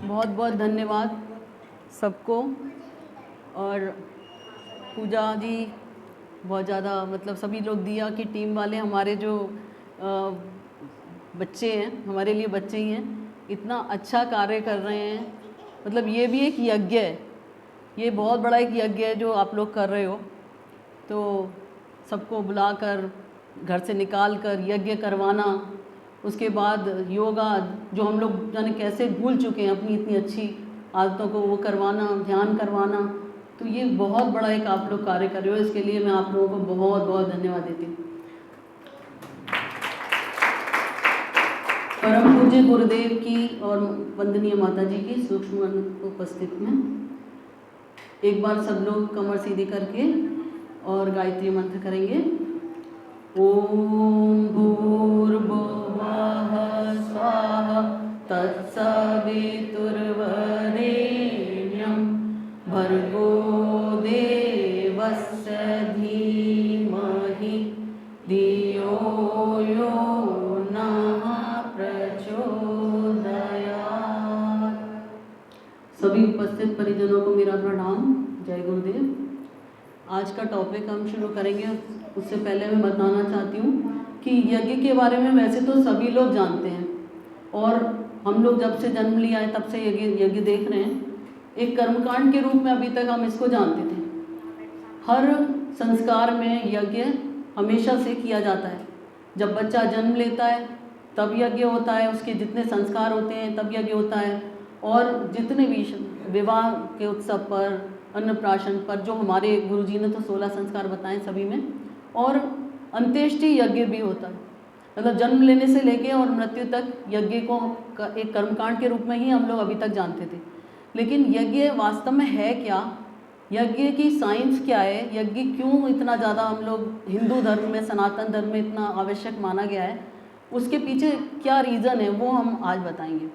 बहुत बहुत धन्यवाद सबको। और पूजा जी बहुत ज़्यादा मतलब सभी लोग दिया की टीम वाले हमारे जो बच्चे हैं, हमारे लिए बच्चे ही हैं, इतना अच्छा कार्य कर रहे हैं। मतलब ये भी एक यज्ञ है, ये बहुत बड़ा एक यज्ञ है जो आप लोग कर रहे हो। तो सबको बुलाकर घर से निकाल कर यज्ञ करवाना, उसके बाद योगा जो हम लोग जाने कैसे भूल चुके हैं अपनी इतनी अच्छी आदतों को, वो करवाना, ध्यान करवाना, तो ये बहुत बड़ा एक आप लोग कार्य कर रहे हो। इसके लिए मैं आप लोगों को बहुत बहुत धन्यवाद देती हूँ। परम पूज्य गुरुदेव की और वंदनीय माता जी की सूक्ष्म उपस्थिति में एक बार सब लोग कमर सीधी करके और गायत्री मंत्र करेंगे। ओम भूर्भुवः स्वाहा तत्सवितुर्वरेण्यं भर्गो देवस्य धीमहि धियो यो नः प्रचोदयात्। सभी उपस्थित परिजनों को मेरा प्रणाम। जय गुरुदेव। आज का टॉपिक हम शुरू करेंगे, उससे पहले मैं बताना चाहती हूँ कि यज्ञ के बारे में वैसे तो सभी लोग जानते हैं और हम लोग जब से जन्म लिया है तब से यज्ञ देख रहे हैं। एक कर्मकांड के रूप में अभी तक हम इसको जानते थे। हर संस्कार में यज्ञ हमेशा से किया जाता है। जब बच्चा जन्म लेता है तब यज्ञ होता है, उसके जितने संस्कार होते हैं तब यज्ञ होता है, और जितने भी विवाह के उत्सव पर, अन्नप्राशन पर, जो हमारे गुरुजी ने तो 16 संस्कार बताए सभी में, और अंत्येष्टि यज्ञ भी होता है। मतलब जन्म लेने से लेके और मृत्यु तक यज्ञ को एक कर्मकांड के रूप में ही हम लोग अभी तक जानते थे। लेकिन यज्ञ वास्तव में है क्या, यज्ञ की साइंस क्या है, यज्ञ क्यों इतना ज़्यादा हम लोग हिंदू धर्म में, सनातन धर्म में इतना आवश्यक माना गया है, उसके पीछे क्या रीज़न है, वो हम आज बताएंगे।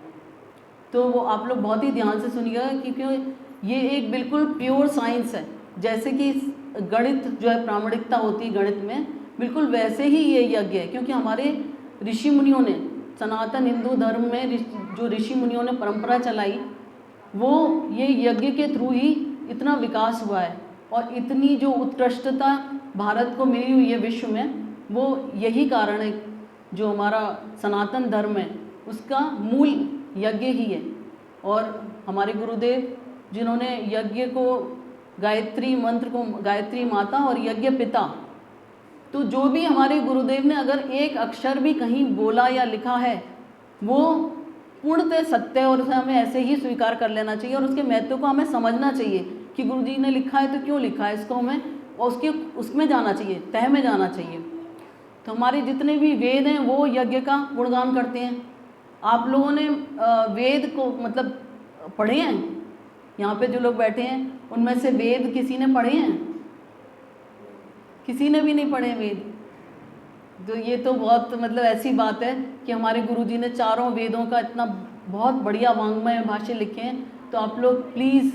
तो वो आप लोग बहुत ही ध्यान से सुनिएगा, क्योंकि ये एक बिल्कुल प्योर साइंस है। जैसे कि गणित जो है, प्रामाणिकता होती है गणित में, बिल्कुल वैसे ही ये यज्ञ है। क्योंकि हमारे ऋषि मुनियों ने, सनातन हिंदू धर्म में जो ऋषि मुनियों ने परंपरा चलाई, वो ये यज्ञ के थ्रू ही इतना विकास हुआ है। और इतनी जो उत्कृष्टता भारत को मिली हुई है विश्व में, वो यही कारण है। जो हमारा सनातन धर्म है उसका मूल यज्ञ ही है। और हमारे गुरुदेव जिन्होंने यज्ञ को, गायत्री मंत्र को, गायत्री माता और यज्ञ पिता, तो जो भी हमारे गुरुदेव ने अगर एक अक्षर भी कहीं बोला या लिखा है वो पूर्णतः सत्य है, और उसे हमें ऐसे ही स्वीकार कर लेना चाहिए। और उसके महत्व को हमें समझना चाहिए कि गुरुजी ने लिखा है तो क्यों लिखा है, इसको हमें उसमें जाना चाहिए, तह में जाना चाहिए। तो हमारे जितने भी वेद हैं वो यज्ञ का गुणगान करते हैं। आप लोगों ने वेद को मतलब पढ़े हैं? यहाँ पे जो लोग बैठे हैं उनमें से वेद किसी ने पढ़े हैं? किसी ने भी नहीं पढ़े वेद। तो ये तो बहुत मतलब ऐसी बात है कि हमारे गुरुजी ने चारों वेदों का इतना बहुत बढ़िया वाङ्मय भाष्य लिखे हैं। तो आप लोग प्लीज़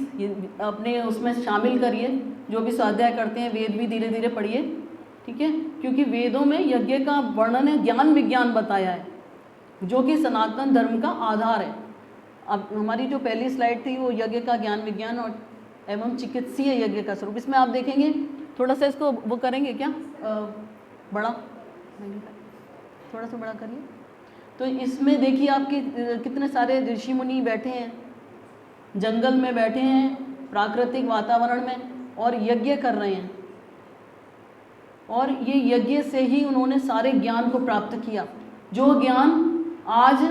अपने उसमें शामिल करिए, जो भी स्वाध्याय करते हैं वेद भी धीरे धीरे पढ़िए, ठीक है। क्योंकि वेदों में यज्ञ का वर्णन है, ज्ञान विज्ञान बताया है, जो कि सनातन धर्म का आधार है। अब हमारी जो पहली स्लाइड थी वो यज्ञ का ज्ञान विज्ञान और एवं चिकित्सीय यज्ञ का स्वरूप। इसमें आप देखेंगे, थोड़ा सा इसको वो करेंगे क्या, बड़ा, थोड़ा सा बड़ा करिए। तो इसमें देखिए आपके कितने सारे ऋषि मुनि बैठे हैं, जंगल में बैठे हैं, प्राकृतिक वातावरण में, और यज्ञ कर रहे हैं। और ये यज्ञ से ही उन्होंने सारे ज्ञान को प्राप्त किया। जो ज्ञान आज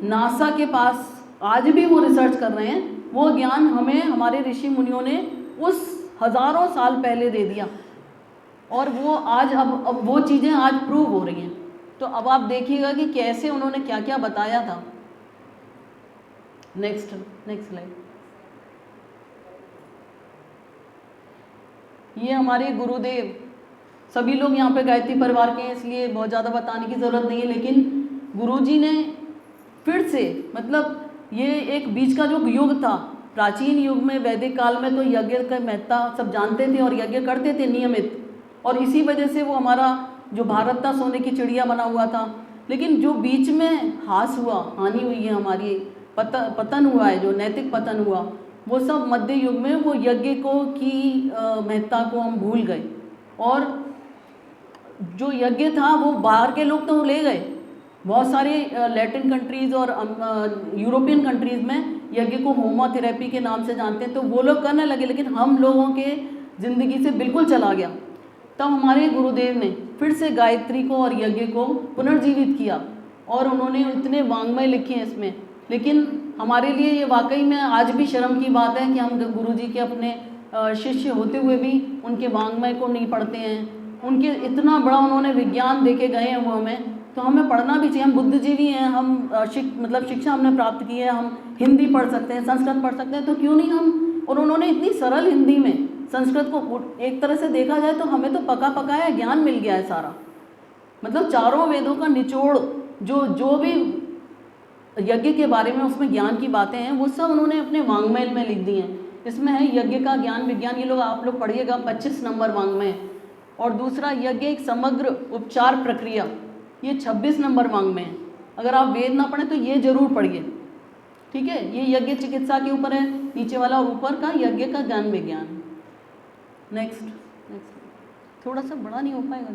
नासा के पास आज भी वो रिसर्च कर रहे हैं, वो ज्ञान हमें हमारे ऋषि मुनियों ने उस हज़ारों साल पहले दे दिया। और वो आज अब वो चीज़ें आज प्रूव हो रही हैं। तो अब आप देखिएगा कि कैसे उन्होंने क्या क्या बताया था। Next slide. ये हमारे गुरुदेव, सभी लोग यहाँ पे गायत्री परिवार के हैं, इसलिए बहुत ज़्यादा बताने की ज़रूरत नहीं है। लेकिन गुरुजी ने फिर से, मतलब ये एक बीच का जो युग था, प्राचीन युग में, वैदिक काल में, तो यज्ञ का महत्ता सब जानते थे और यज्ञ करते थे नियमित। और इसी वजह से वो हमारा जो भारत था सोने की चिड़िया बना हुआ था। लेकिन जो बीच में हानि हुई है हमारी पतन हुआ है, जो नैतिक पतन हुआ, वो सब मध्य युग में वो यज्ञ को की महत्ता को हम भूल गए। और जो यज्ञ था वो बाहर के लोग तो ले गए, बहुत सारे लैटिन कंट्रीज़ और यूरोपियन कंट्रीज़ में यज्ञ को होमोथेरेपी के नाम से जानते हैं, तो वो लोग करने लगे, लेकिन हम लोगों के ज़िंदगी से बिल्कुल चला गया। तब हमारे गुरुदेव ने फिर से गायत्री को और यज्ञ को पुनर्जीवित किया और उन्होंने इतने वाङ्मय लिखे हैं इसमें। लेकिन हमारे लिए ये वाकई में आज भी शर्म की बात है कि हम गुरुजी के अपने शिष्य होते हुए भी उनके वाङ्मय को नहीं पढ़ते हैं। उनके इतना बड़ा उन्होंने विज्ञान दे के गए हैं वो हमें, तो हमें पढ़ना भी चाहिए। हम बुद्धिजीवी हैं, हम मतलब शिक्षा हमने प्राप्त की है, हम हिंदी पढ़ सकते हैं, संस्कृत पढ़ सकते हैं, तो क्यों नहीं हम। और उन्होंने इतनी सरल हिंदी में संस्कृत को, एक तरह से देखा जाए तो हमें तो पका पकाया ज्ञान मिल गया है सारा। मतलब चारों वेदों का निचोड़ जो भी यज्ञ के बारे में उसमें ज्ञान की बातें हैं वो सब उन्होंने अपने वाङ्मय में लिख दी हैं। इसमें है यज्ञ का ज्ञान विज्ञान, ये लोग आप लोग पढ़िएगा, 25 नंबर वाङ्मय। और दूसरा यज्ञ एक समग्र उपचार प्रक्रिया, ये 26 नंबर वाङ्मय है। अगर आप वेद ना पढ़ें तो ये जरूर पढ़िए, ठीक है। ये यज्ञ चिकित्सा के ऊपर है नीचे वाला, और ऊपर का यज्ञ का ज्ञान विज्ञान। नेक्स्ट थोड़ा सा बड़ा नहीं हो पाएगा।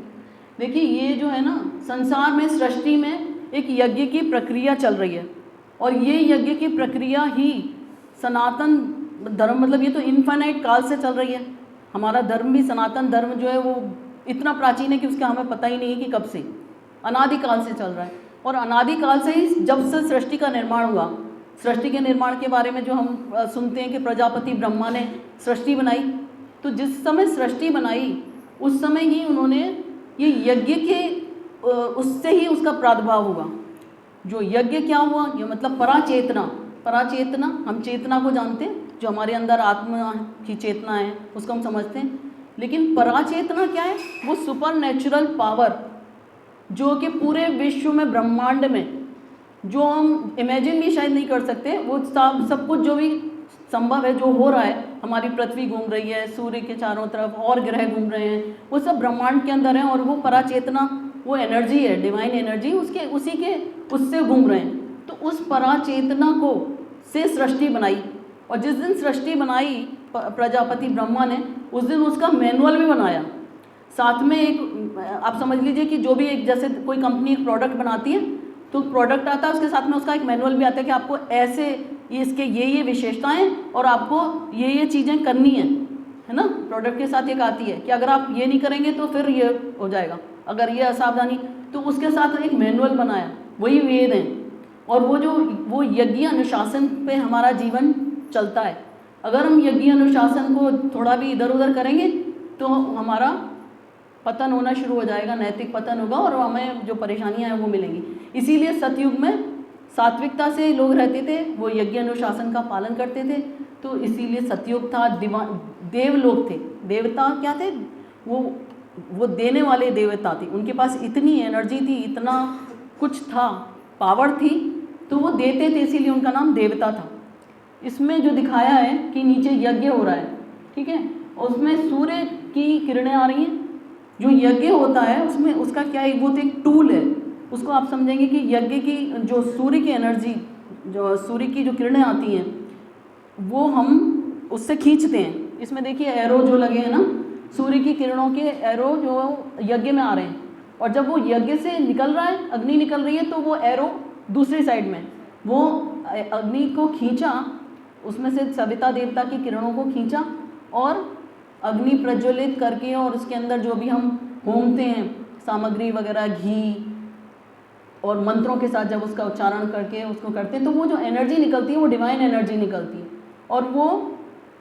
देखिए ये जो है ना, संसार में सृष्टि में एक यज्ञ की प्रक्रिया चल रही है, और ये यज्ञ की प्रक्रिया ही सनातन धर्म, मतलब ये तो इनफाइनाइट काल से चल रही है। हमारा धर्म भी, सनातन धर्म जो है वो इतना प्राचीन है कि उसका हमें पता ही नहीं है कि कब से, अनादिकाल से चल रहा है। और अनादिकाल से ही जब से सृष्टि का निर्माण हुआ, सृष्टि के निर्माण के बारे में जो हम सुनते हैं कि प्रजापति ब्रह्मा ने सृष्टि बनाई, तो जिस समय सृष्टि बनाई उस समय ही उन्होंने ये यज्ञ के उससे ही उसका प्रादुर्भाव हुआ। जो यज्ञ क्या हुआ, ये मतलब पराचेतना। पराचेतना, हम चेतना को जानते हैं, जो हमारे अंदर आत्मा की चेतना है उसको हम समझते हैं, लेकिन पराचेतना क्या है, वो सुपर नेचुरल पावर जो कि पूरे विश्व में, ब्रह्मांड में जो हम इमेजिन भी शायद नहीं कर सकते, वो सब कुछ जो भी संभव है, जो हो रहा है, हमारी पृथ्वी घूम रही है, सूर्य के चारों तरफ और ग्रह घूम रहे हैं, वो सब ब्रह्मांड के अंदर है। और वो पराचेतना, वो एनर्जी है, डिवाइन एनर्जी, उससे घूम रहे हैं। तो उस पराचेतना को से सृष्टि बनाई, और जिस दिन सृष्टि बनाई प्रजापति ब्रह्मा ने, उस दिन उसका मैनुअल भी बनाया। साथ में एक, आप समझ लीजिए कि जो भी एक, जैसे कोई कंपनी एक प्रोडक्ट बनाती है तो प्रोडक्ट आता है, उसके साथ में उसका एक मैनुअल भी आता है कि आपको ऐसे इसके ये विशेषताएं और आपको ये चीज़ें करनी है ना। प्रोडक्ट के साथ एक आती है कि अगर आप ये नहीं करेंगे तो फिर ये हो जाएगा, अगर ये असावधानी, तो उसके साथ एक मैनुअल बनाया, वही वेद हैं। और वो यज्ञ अनुशासन पे हमारा जीवन चलता है। अगर हम यज्ञ अनुशासन को थोड़ा भी इधर उधर करेंगे तो हमारा पतन होना शुरू हो जाएगा, नैतिक पतन होगा, और हमें जो परेशानियां हैं वो मिलेंगी। इसीलिए सतयुग में सात्विकता से लोग रहते थे, वो यज्ञ अनुशासन का पालन करते थे, तो इसीलिए सतयुग था। देवलोक थे, देवता क्या थे, वो देने वाले देवता थे, उनके पास इतनी एनर्जी थी, इतना कुछ था, पावर थी, तो वो देते थे, इसीलिए उनका नाम देवता था। इसमें जो दिखाया है कि नीचे यज्ञ हो रहा है, ठीक है, और उसमें सूर्य की किरणें आ रही हैं। जो यज्ञ होता है उसमें उसका क्या है, वो तो एक टूल है, उसको आप समझेंगे कि यज्ञ की जो सूर्य की एनर्जी, जो सूर्य की जो किरणें आती हैं, वो हम उससे खींचते हैं। इसमें देखिए एरो जो लगे हैं ना, सूर्य की किरणों के एरो जो यज्ञ में आ रहे हैं, और जब वो यज्ञ से निकल रहा है, अग्नि निकल रही है, तो वो एरो दूसरी साइड में, वो अग्नि को खींचा, उसमें से सविता देवता की किरणों को खींचा और अग्नि प्रज्वलित करके, और उसके अंदर जो भी हम होमते हैं सामग्री वगैरह, घी और मंत्रों के साथ जब उसका उच्चारण करके उसको करते हैं, तो वो जो एनर्जी निकलती है वो डिवाइन एनर्जी निकलती है। और वो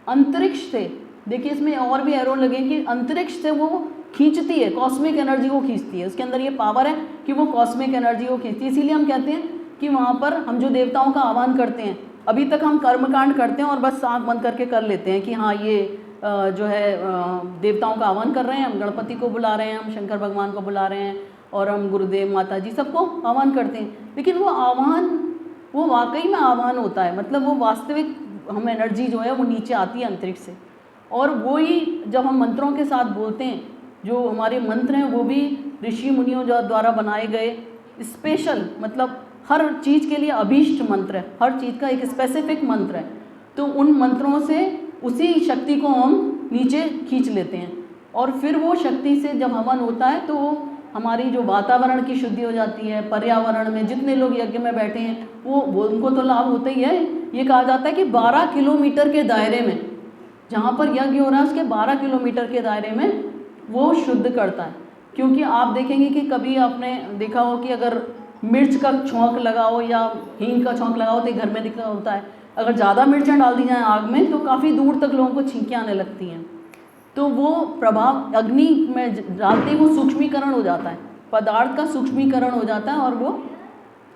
अंतरिक्ष से, देखिए इसमें और भी एरो लगे कि अंतरिक्ष से वो खींचती है, कॉस्मिक एनर्जी को खींचती है। उसके अंदर ये पावर है कि वो कॉस्मिक एनर्जी को खींचती है। इसीलिए हम कहते हैं कि वहाँ पर हम जो देवताओं का आह्वान करते हैं, अभी तक हम कर्मकांड करते हैं और बस आँख बंद करके कर लेते हैं कि हाँ ये जो है देवताओं का आह्वान कर रहे हैं, हम गणपति को बुला रहे हैं, हम शंकर भगवान को बुला रहे हैं, और हम गुरुदेव माता जी सबको आह्वान करते हैं। लेकिन वो आह्वान, वो वाकई में आह्वान होता है, मतलब वो वास्तविक हम एनर्जी जो है वो नीचे आती है अंतरिक्ष से। और वो ही जब हम मंत्रों के साथ बोलते हैं, जो हमारे मंत्र हैं वो भी ऋषि मुनियों द्वारा बनाए गए स्पेशल, मतलब हर चीज़ के लिए अभीष्ट मंत्र है, हर चीज़ का एक स्पेसिफिक मंत्र है। तो उन मंत्रों से उसी शक्ति को हम नीचे खींच लेते हैं और फिर वो शक्ति से जब हवन होता है तो हमारी जो वातावरण की शुद्धि हो जाती है। पर्यावरण में जितने लोग यज्ञ में बैठे हैं वो उनको तो लाभ होता ही है। ये कहा जाता है कि 12 किलोमीटर के दायरे में, जहाँ पर यज्ञ हो रहा है उसके 12 किलोमीटर के दायरे में वो शुद्ध करता है। क्योंकि आप देखेंगे कि कभी आपने देखा हो कि अगर मिर्च का छौंक लगाओ या हींग का छौंक लगाओ तो घर में दिखा होता है, अगर ज़्यादा मिर्चें डाल दी जाएँ आग में तो काफ़ी दूर तक लोगों को छींकें आने लगती हैं। तो वो प्रभाव अग्नि में डालते ही वो सूक्ष्मीकरण हो जाता है, पदार्थ का सूक्ष्मीकरण हो जाता है और वो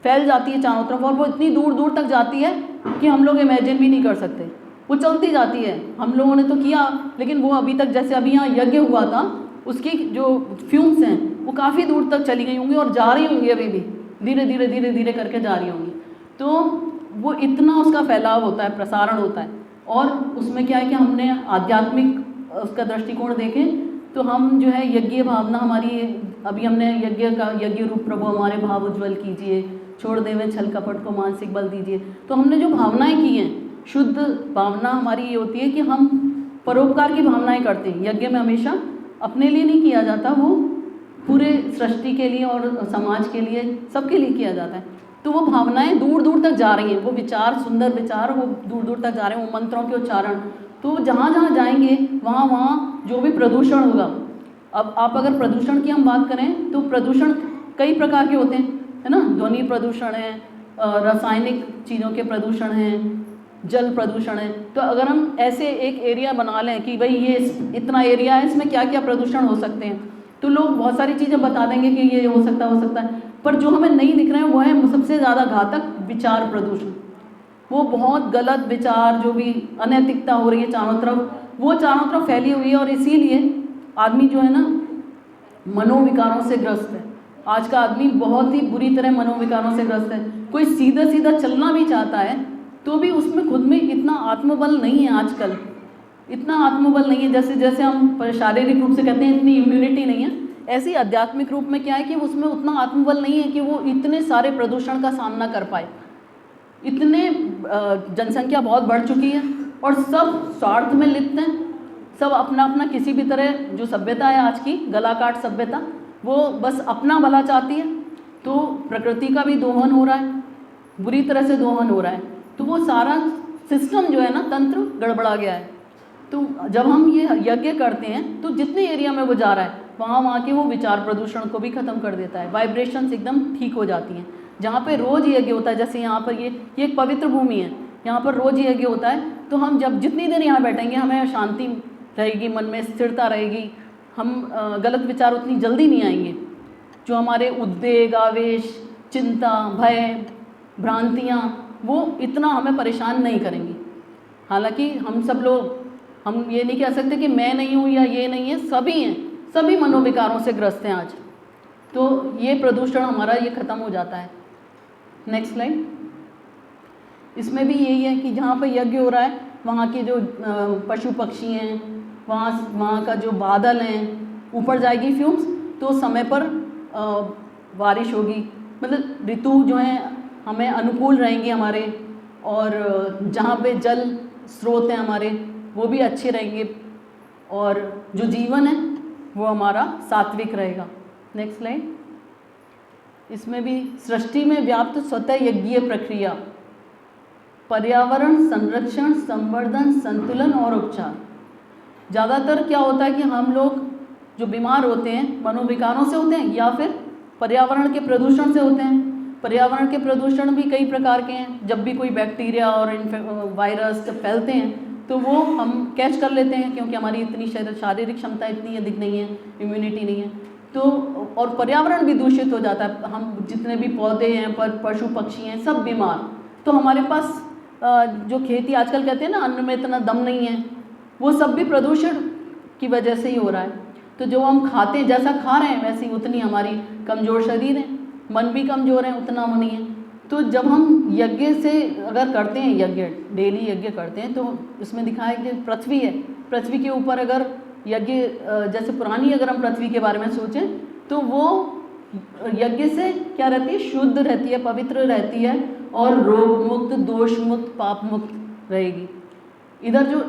फैल जाती है चारों तरफ और वो इतनी दूर दूर तक जाती है कि हम लोग इमेजिन भी नहीं कर सकते। वो चलती जाती है, हम लोगों ने तो किया, लेकिन वो अभी तक, जैसे अभी यहाँ यज्ञ हुआ था, उसकी जो फ्यूम्स हैं वो काफ़ी दूर तक चली गई होंगी और जा रही होंगी, अभी भी धीरे धीरे धीरे धीरे करके जा रही होंगी। तो वो इतना उसका फैलाव होता है, प्रसारण होता है। और उसमें क्या है कि हमने आध्यात्मिक उसका दृष्टिकोण देखें तो हम जो है यज्ञ भावना हमारी, अभी हमने यज्ञ रूप प्रभु हमारे भाव उज्ज्वल कीजिए, छोड़ देवे छल कपट को मानसिक बल दीजिए। तो हमने जो भावनाएं की हैं, शुद्ध भावना हमारी ये होती है कि हम परोपकार की भावनाएं करते हैं। यज्ञ में हमेशा अपने लिए नहीं किया जाता, वो पूरे सृष्टि के लिए और समाज के लिए, सबके लिए किया जाता है। तो वो भावनाएं दूर दूर तक जा रही हैं, वो विचार, सुंदर विचार वो दूर दूर तक जा रहे हैं, वो मंत्रों के उच्चारण। तो जहाँ जहाँ जाएंगे वहाँ वहाँ जो भी प्रदूषण होगा, अब आप अगर प्रदूषण की हम बात करें तो प्रदूषण कई प्रकार के होते हैं, है ना। ध्वनि प्रदूषण है, रासायनिक चीज़ों के प्रदूषण हैं, जल प्रदूषण है। तो अगर हम ऐसे एक एरिया बना लें कि भाई ये इतना एरिया है, इसमें क्या क्या प्रदूषण हो सकते हैं, तो लोग बहुत सारी चीज़ें बता देंगे कि ये हो सकता है। पर जो हमें नहीं दिख रहे हैं वो है सबसे ज़्यादा घातक विचार प्रदूषण। वो बहुत गलत विचार, जो भी अनैतिकता हो रही है चारों तरफ, वो चारों तरफ फैली हुई है। और इसीलिए आदमी जो है ना मनोविकारों से ग्रस्त है। आज का आदमी बहुत ही बुरी तरह मनोविकारों से ग्रस्त है। कोई सीधा सीधा चलना भी चाहता है तो भी उसमें खुद में इतना आत्मबल नहीं है, आजकल इतना आत्मबल नहीं है। जैसे जैसे हम शारीरिक रूप से कहते हैं इतनी इम्यूनिटी नहीं है, ऐसे ही आध्यात्मिक रूप में क्या है कि उसमें उतना आत्मबल नहीं है कि वो इतने सारे प्रदूषण का सामना कर पाए। इतने जनसंख्या बहुत बढ़ चुकी है और सब स्वार्थ में लिप्त हैं, सब अपना अपना किसी भी तरह, जो सभ्यता है आज की गला काट सभ्यता, वो बस अपना भला चाहती है। तो प्रकृति का भी दोहन हो रहा है, बुरी तरह से दोहन हो रहा है। तो वो सारा सिस्टम जो है ना, तंत्र गड़बड़ा गया है। तो जब हम ये यज्ञ करते हैं तो जितने एरिया में वो जा रहा है वहाँ के वो विचार प्रदूषण को भी ख़त्म कर देता है। वाइब्रेशंस एकदम ठीक हो जाती हैं। जहाँ पे रोज़ यज्ञ होता है, जैसे यहाँ पर ये एक पवित्र भूमि है, यहाँ पर रोज़ यज्ञ होता है, तो हम जब जितनी देर यहाँ बैठेंगे हमें शांति रहेगी, मन में स्थिरता रहेगी, हम गलत विचार उतनी जल्दी नहीं आएंगे। जो हमारे उद्वेग, आवेश, चिंता, भय, भ्रांतियाँ, वो इतना हमें परेशान नहीं करेंगी। हालांकि हम सब लोग, हम ये नहीं कह सकते कि मैं नहीं हूँ या ये नहीं है, सभी हैं, सभी मनोविकारों से ग्रस्त हैं आज। तो ये प्रदूषण हमारा ये ख़त्म हो जाता है। Next slide. इसमें भी यही है कि जहाँ पर यज्ञ हो रहा है वहाँ के जो पशु पक्षी हैं, वहाँ का जो बादल हैं, ऊपर जाएगी फ्यूम्स, तो समय पर बारिश होगी, मतलब ऋतु जो हैं हमें अनुकूल रहेंगे हमारे, और जहाँ पे जल स्रोत हैं हमारे वो भी अच्छे रहेंगे, और जो जीवन है वो हमारा सात्विक रहेगा। Next slide. इसमें भी सृष्टि में व्याप्त स्वतः यज्ञीय प्रक्रिया, पर्यावरण संरक्षण, संवर्धन, संतुलन और उपचार। ज़्यादातर क्या होता है कि हम लोग जो बीमार होते हैं मनोविकारों से होते हैं या फिर पर्यावरण के प्रदूषण से होते हैं। पर्यावरण के प्रदूषण भी कई प्रकार के हैं। जब भी कोई बैक्टीरिया और वायरस फैलते हैं तो वो हम कैच कर लेते हैं, क्योंकि हमारी इतनी शारीरिक क्षमता इतनी अधिक नहीं है, इम्यूनिटी नहीं है। तो और पर्यावरण भी दूषित हो जाता है, हम जितने भी पौधे हैं, पशु पक्षी हैं, सब बीमार। तो हमारे पास जो खेती आजकल कहते हैं ना, अन्न में इतना दम नहीं है, वो सब भी प्रदूषण की वजह से ही हो रहा है। तो जो हम खाते हैं, जैसा खा रहे हैं वैसे ही उतनी हमारी कमज़ोर शरीर है, मन भी कमज़ोर है, उतना मन ही है। तो जब हम यज्ञ से अगर करते हैं, यज्ञ डेली यज्ञ करते हैं, तो इसमें दिखा है कि पृथ्वी है, पृथ्वी के ऊपर अगर यज्ञ, जैसे पुरानी अगर हम पृथ्वी के बारे में सोचें तो वो यज्ञ से क्या रहती है, शुद्ध रहती है, पवित्र रहती है और रोग मुक्त, दोष मुक्त, पाप मुक्त रहेगी। इधर जो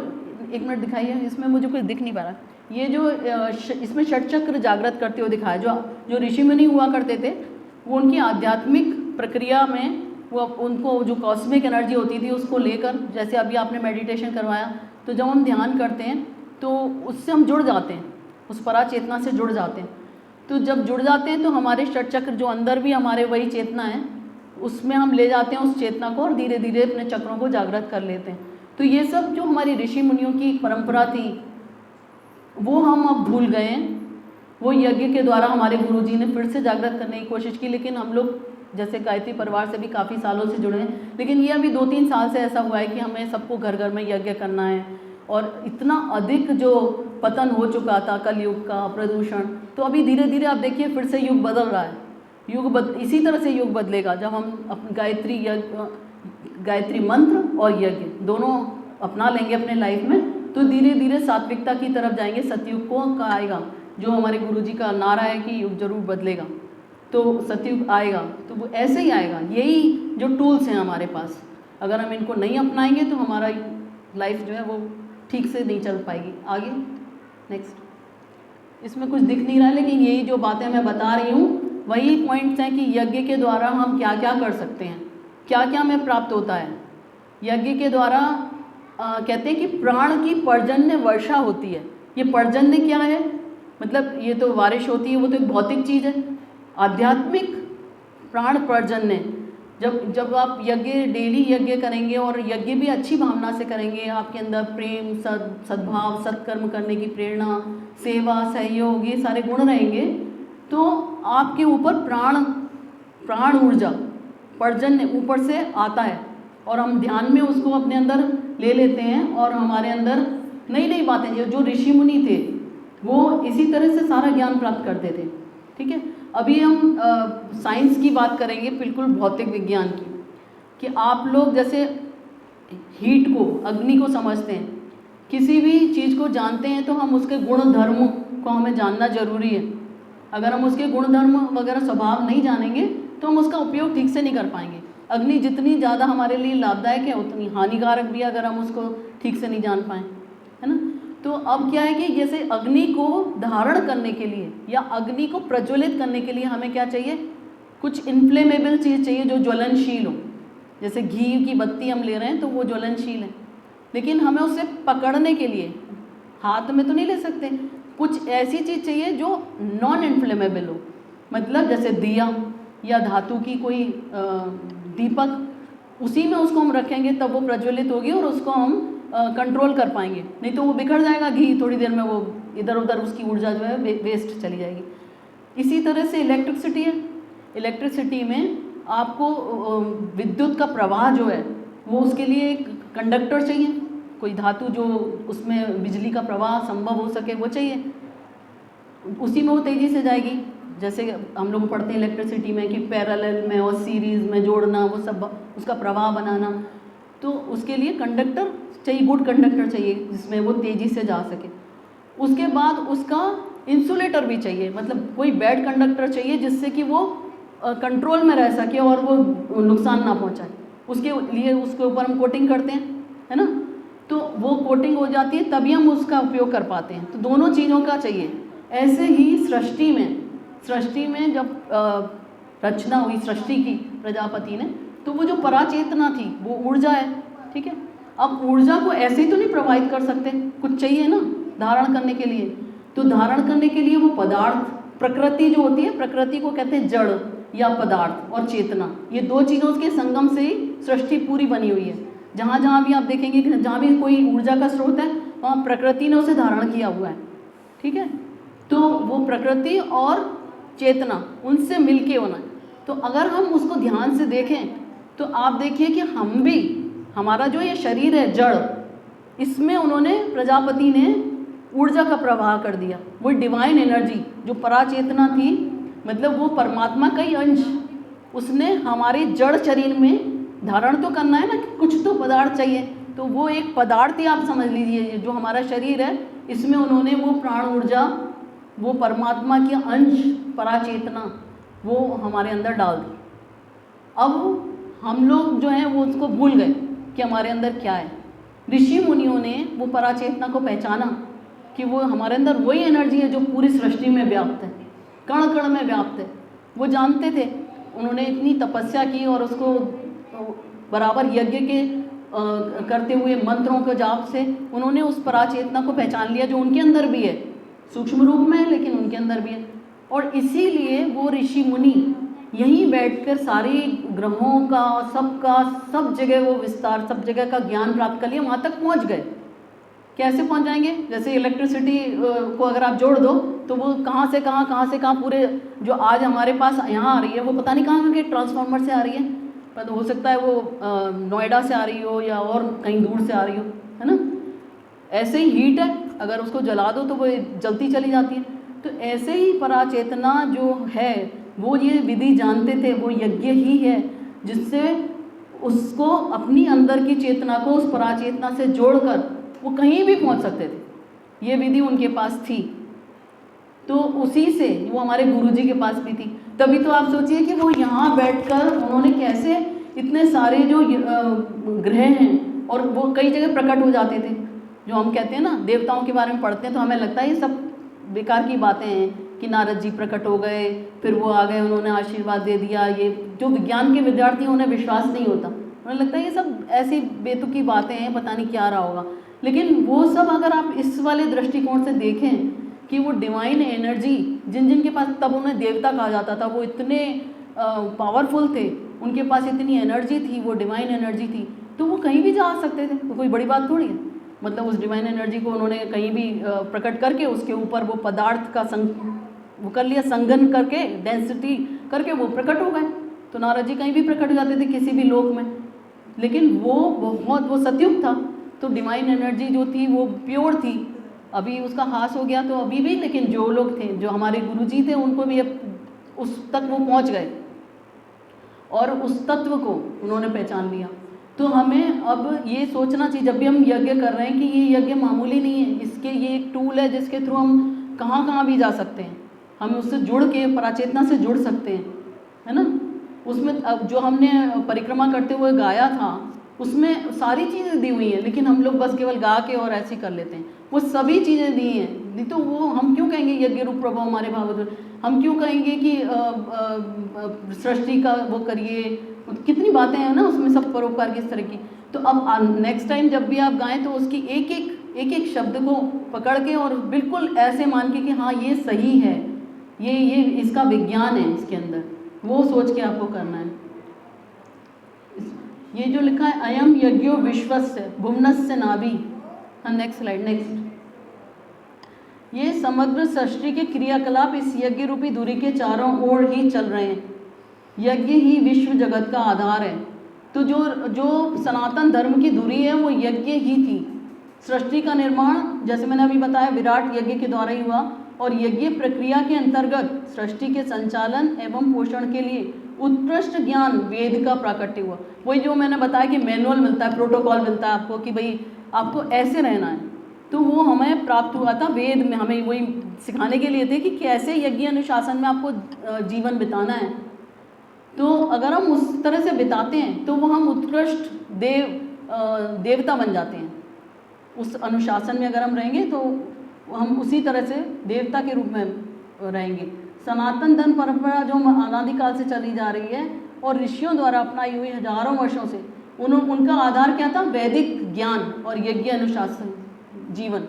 एक मिनट दिखाइए, इसमें मुझे कुछ दिख नहीं पा रहा। ये जो इसमें षट चक्र जागृत करते हुए दिखाया, जो ऋषि मुनि हुआ करते थे वो उनकी आध्यात्मिक प्रक्रिया में वो उनको जो कॉस्मिक एनर्जी होती थी उसको लेकर, जैसे अभी आपने मेडिटेशन करवाया, तो जब हम ध्यान करते हैं तो उससे हम जुड़ जाते हैं, उस परा चेतना से जुड़ जाते हैं। तो जब जुड़ जाते हैं तो हमारे षट चक्र जो अंदर भी हमारे वही चेतना है, उसमें हम ले जाते हैं उस चेतना को और धीरे धीरे अपने चक्रों को जागृत कर लेते हैं। तो ये सब जो हमारी ऋषि मुनियों की परंपरा थी वो हम अब भूल गए हैं। वो यज्ञ के द्वारा हमारे गुरुजी ने फिर से जागृत करने की कोशिश की, लेकिन हम लोग जैसे गायत्री परिवार से भी काफ़ी सालों से जुड़े हैं, लेकिन ये अभी 2-3 साल से ऐसा हुआ है कि हमें सबको घर घर में यज्ञ करना है। और इतना अधिक जो पतन हो चुका था कलयुग का, प्रदूषण, तो अभी धीरे धीरे आप देखिए फिर से युग बदल रहा है। इसी तरह से युग बदलेगा जब हम गायत्री मंत्र और यज्ञ दोनों अपना लेंगे अपने लाइफ में, तो धीरे धीरे सात्विकता की तरफ जाएंगे। सतयुग का आएगा, जो हमारे गुरुजी का नारा है कि युग जरूर बदलेगा, तो सतयुग आएगा, तो वो ऐसे ही आएगा। यही जो टूल्स हैं हमारे पास, अगर हम इनको नहीं अपनाएंगे तो हमारा लाइफ जो है वो ठीक से नहीं चल पाएगी। आगे नेक्स्ट, इसमें कुछ दिख नहीं रहा है, लेकिन यही जो बातें मैं बता रही हूँ वही पॉइंट्स हैं कि यज्ञ के द्वारा हम क्या क्या कर सकते हैं, क्या क्या हमें प्राप्त होता है। यज्ञ के द्वारा कहते हैं कि प्राण की पर्जन्य वर्षा होती है। ये पर्जन्य क्या है, मतलब ये तो बारिश होती है, वो तो एक भौतिक चीज़ है। आध्यात्मिक प्राण पर्जन्य, जब आप यज्ञ डेली यज्ञ करेंगे और यज्ञ भी अच्छी भावना से करेंगे, आपके अंदर प्रेम, सद्भाव, सत्कर्म करने की प्रेरणा, सेवा, सहयोग, ये सारे गुण रहेंगे, तो आपके ऊपर प्राण ऊर्जा पर्जन्य ऊपर से आता है और हम ध्यान में उसको अपने अंदर ले लेते हैं और हमारे अंदर नई नई बातें, जो ऋषि मुनि थे वो इसी तरह से सारा ज्ञान प्राप्त करते थे। ठीक है, अभी हम साइंस की बात करेंगे, बिल्कुल भौतिक विज्ञान की, कि आप लोग जैसे हीट को, अग्नि को समझते हैं, किसी भी चीज़ को जानते हैं तो हम उसके गुण धर्म को हमें जानना जरूरी है। अगर हम उसके गुण धर्म वगैरह स्वभाव नहीं जानेंगे तो हम उसका उपयोग ठीक से नहीं कर पाएंगे। अग्नि जितनी ज़्यादा हमारे लिए लाभदायक है उतनी हानिकारक भी है अगर हम उसको ठीक से नहीं जान पाएँ, है ना। तो अब क्या है कि जैसे अग्नि को धारण करने के लिए या अग्नि को प्रज्वलित करने के लिए हमें क्या चाहिए, कुछ इन्फ्लेमेबल चीज़ चाहिए जो ज्वलनशील हो। जैसे घी की बत्ती हम ले रहे हैं तो वो ज्वलनशील है, लेकिन हमें उसे पकड़ने के लिए हाथ में तो नहीं ले सकते, कुछ ऐसी चीज़ चाहिए जो नॉन इन्फ्लेमेबल हो। मतलब जैसे दिया या धातु की कोई दीपक, उसी में उसको हम रखेंगे तब वो प्रज्वलित होगी और उसको हम कंट्रोल कर पाएंगे, नहीं तो वो बिखर जाएगा घी, थोड़ी देर में वो इधर उधर उसकी ऊर्जा जो है वेस्ट चली जाएगी। इसी तरह से इलेक्ट्रिसिटी है, इलेक्ट्रिसिटी में आपको विद्युत का प्रवाह जो है वो उसके लिए एक कंडक्टर चाहिए, कोई धातु जो उसमें बिजली का प्रवाह संभव हो सके वो चाहिए, उसी में वो तेज़ी से जाएगी। जैसे हम लोग पढ़ते हैं इलेक्ट्रिसिटी में कि पैरेलल में और सीरीज़ में जोड़ना, वो सब उसका प्रवाह बनाना, तो उसके लिए कंडक्टर चाहिए, गुड कंडक्टर चाहिए जिसमें वो तेज़ी से जा सके। उसके बाद उसका इंसुलेटर भी चाहिए, मतलब कोई बैड कंडक्टर चाहिए जिससे कि वो कंट्रोल में रह सके और वो नुकसान ना पहुंचाए। उसके लिए उसके ऊपर हम कोटिंग करते हैं, है ना, तो वो कोटिंग हो जाती है तभी हम उसका उपयोग कर पाते हैं। तो दोनों चीज़ों का चाहिए। ऐसे ही सृष्टि में जब रचना हुई सृष्टि की प्रजापति ने, तो वो जो पराचेतना थी वो ऊर्जा है, ठीक है। अब ऊर्जा को ऐसे ही तो नहीं प्रवाहित कर सकते, कुछ चाहिए ना धारण करने के लिए। तो धारण करने के लिए वो पदार्थ, प्रकृति जो होती है, प्रकृति को कहते हैं जड़ या पदार्थ और चेतना, ये दो चीज़ों के संगम से ही सृष्टि पूरी बनी हुई है। जहाँ जहाँ भी आप देखेंगे कि जहाँ भी कोई ऊर्जा का स्रोत है वहाँ प्रकृति ने उसे धारण किया हुआ है, ठीक है। तो वो प्रकृति और चेतना उनसे मिलके होना है। तो अगर हम उसको ध्यान से देखें तो आप देखिए कि हम भी, हमारा जो ये शरीर है जड़, इसमें उन्होंने प्रजापति ने ऊर्जा का प्रवाह कर दिया। वो डिवाइन एनर्जी जो पराचेतना थी, मतलब वो परमात्मा का ही अंश, उसने हमारे जड़ शरीर में धारण तो करना है ना, कुछ तो पदार्थ चाहिए, तो वो एक पदार्थ ही आप समझ लीजिए जो हमारा शरीर है, इसमें उन्होंने वो प्राण ऊर्जा, वो परमात्मा की अंश पराचेतना वो हमारे अंदर डाल दी। अब हम लोग जो हैं वो उसको भूल गए कि हमारे अंदर क्या है। ऋषि मुनियों ने वो पराचेतना को पहचाना कि वो हमारे अंदर वही एनर्जी है जो पूरी सृष्टि में व्याप्त है, कण कण में व्याप्त है। वो जानते थे, उन्होंने इतनी तपस्या की और उसको बराबर यज्ञ के करते हुए मंत्रों के जाप से उन्होंने उस पराचेतना को पहचान लिया जो उनके अंदर भी है, सूक्ष्म रूप में है लेकिन उनके अंदर भी है। और इसीलिए वो ऋषि मुनि यहीं बैठकर सारे ग्रहों का, सब जगह वो विस्तार, सब जगह का ज्ञान प्राप्त कर लिया, वहाँ तक पहुँच गए। कैसे पहुँच जाएंगे? जैसे इलेक्ट्रिसिटी को अगर आप जोड़ दो तो वो कहाँ से कहाँ पूरे जो आज हमारे पास यहाँ आ रही है वो पता नहीं कहाँ के ट्रांसफार्मर से आ रही है, पर हो सकता है वो नोएडा से आ रही हो या और कहीं दूर से आ रही हो, है ना। ऐसे ही हीट है, अगर उसको जला दो तो वो जलती चली जाती है। तो ऐसे ही पराचेतना जो है वो ये विधि जानते थे, वो यज्ञ ही है जिससे उसको अपनी अंदर की चेतना को उस पराचेतना से जोड़कर वो कहीं भी पहुंच सकते थे। ये विधि उनके पास थी, तो उसी से वो हमारे गुरुजी के पास भी थी। तभी तो आप सोचिए कि वो यहाँ बैठकर उन्होंने कैसे इतने सारे जो ग्रह हैं और वो कई जगह प्रकट हो जाते थे। जो हम कहते हैं ना, देवताओं के बारे में पढ़ते हैं तो हमें लगता है ये सब बेकार की बातें हैं कि नारद जी प्रकट हो गए, फिर वो आ गए, उन्होंने आशीर्वाद दे दिया। ये जो विज्ञान के विद्यार्थी उन्हें विश्वास नहीं होता, उन्हें लगता है ये सब ऐसी बेतुकी बातें हैं, पता नहीं क्या रहा होगा। लेकिन वो सब अगर आप इस वाले दृष्टिकोण से देखें कि वो डिवाइन एनर्जी जिन के पास, तब उन्हें देवता कहा जाता था, वो इतने पावरफुल थे, उनके पास इतनी एनर्जी थी, वो डिवाइन एनर्जी थी, तो वो कहीं भी जा सकते थे। तो कोई बड़ी बात थोड़ी है। मतलब उस डिवाइन एनर्जी को उन्होंने कहीं भी प्रकट करके उसके ऊपर वो पदार्थ का वो कर लिया, संगन करके, डेंसिटी करके वो प्रकट हो गए। तो नारद जी कहीं भी प्रकट हो जाते थे किसी भी लोक में। लेकिन वो सतयुग था, तो डिवाइन एनर्जी जो थी वो प्योर थी। अभी उसका हास हो गया तो अभी भी, लेकिन जो लोग थे, जो हमारे गुरुजी थे, उनको भी अब उस तक वो पहुंच गए और उस तत्व को उन्होंने पहचान लिया। तो हमें अब ये सोचना चाहिए जब भी हम यज्ञ कर रहे हैं कि ये यज्ञ मामूली नहीं है, इसके ये एक टूल है जिसके थ्रू हम कहाँ भी जा सकते हैं, हम उससे जुड़ के पराचेतना से जुड़ सकते हैं, है ना। उसमें अब जो हमने परिक्रमा करते हुए गाया था उसमें सारी चीज़ें दी हुई हैं, लेकिन हम लोग बस केवल गा के और ऐसे ही कर लेते हैं। वो सभी चीज़ें दी हैं, नहीं तो वो हम क्यों कहेंगे यज्ञ रूप प्रभु हमारे भाव, हम क्यों कहेंगे कि सृष्टि का वो करिए, कितनी बातें हैं ना उसमें, सब परोपकार की इस तरह की। तो अब नेक्स्ट टाइम जब भी आप गाएं तो उसकी एक एक शब्द को पकड़ के और बिल्कुल ऐसे मान के कि हाँ ये सही है, ये इसका विज्ञान है इसके अंदर, वो सोच के आपको करना है। ये जो लिखा है अयम यज्ञो विश्वस्य भुवनस्य नाभि, हाँ नेक्स्ट स्लाइड, नेक्स्ट। ये समग्र सृष्टि के क्रियाकलाप इस यज्ञ रूपी धुरी के चारों ओर ही चल रहे हैं। यज्ञ ही विश्व जगत का आधार है। तो जो सनातन धर्म की धुरी है वो यज्ञ ही थी। सृष्टि का निर्माण जैसे मैंने अभी बताया विराट यज्ञ के द्वारा ही हुआ, और यज्ञ प्रक्रिया के अंतर्गत सृष्टि के संचालन एवं पोषण के लिए उत्कृष्ट ज्ञान वेद का प्राकट्य हुआ। वही जो मैंने बताया कि मैनुअल मिलता है, प्रोटोकॉल मिलता है आपको कि भाई आपको ऐसे रहना है, तो वो हमें प्राप्त हुआ था वेद में। हमें वही सिखाने के लिए थे कि कैसे यज्ञ अनुशासन में आपको जीवन बिताना है। तो अगर हम उस तरह से बिताते हैं तो वो हम उत्कृष्ट देवता बन जाते हैं। उस अनुशासन में अगर हम रहेंगे तो हम उसी तरह से देवता के रूप में रहेंगे। सनातन धर्म परंपरा जो अनादिकाल से चली जा रही है और ऋषियों द्वारा अपनाई हुई हजारों वर्षों से, उनका आधार क्या था? वैदिक ज्ञान और यज्ञ अनुशासन जीवन।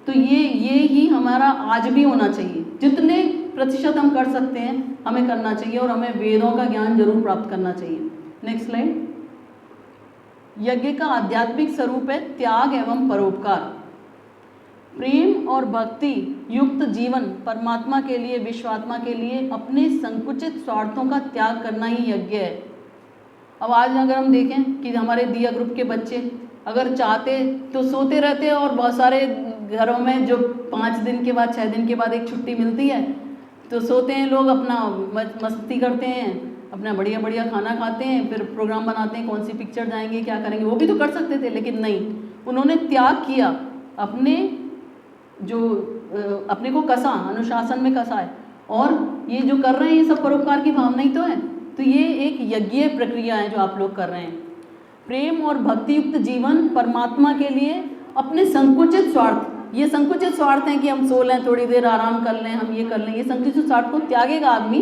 तो ये ही हमारा आज भी होना चाहिए। जितने प्रतिशत हम कर सकते हैं हमें करना चाहिए और हमें वेदों का ज्ञान जरूर प्राप्त करना चाहिए। Next slide. यज्ञ का आध्यात्मिक स्वरूप है त्याग एवं परोपकार। प्रेम और भक्ति युक्त जीवन परमात्मा के लिए, विश्वात्मा के लिए अपने संकुचित स्वार्थों का त्याग करना ही यज्ञ है। अब आज अगर हम देखें कि हमारे दिया ग्रुप के बच्चे अगर चाहते तो सोते रहते हैं, और बहुत सारे घरों में जो 5 दिन के बाद 6 दिन के बाद एक छुट्टी मिलती है तो सोते हैं लोग, अपना मस्ती करते हैं, अपना बढ़िया बढ़िया खाना खाते हैं, फिर प्रोग्राम बनाते हैं कौन सी पिक्चर जाएंगे, क्या करेंगे। वो भी तो कर सकते थे, लेकिन नहीं, उन्होंने त्याग किया, अपने को कसा, अनुशासन में कसा है, और ये जो कर रहे हैं ये सब परोपकार की भावना ही तो है। तो ये एक यज्ञीय प्रक्रिया है जो आप लोग कर रहे हैं। प्रेम और भक्ति युक्त जीवन परमात्मा के लिए अपने संकुचित स्वार्थ, ये संकुचित स्वार्थ है कि हम सो लें, थोड़ी देर आराम कर लें, हम ये कर लें, ये संकुचित स्वार्थ को त्यागेगा आदमी,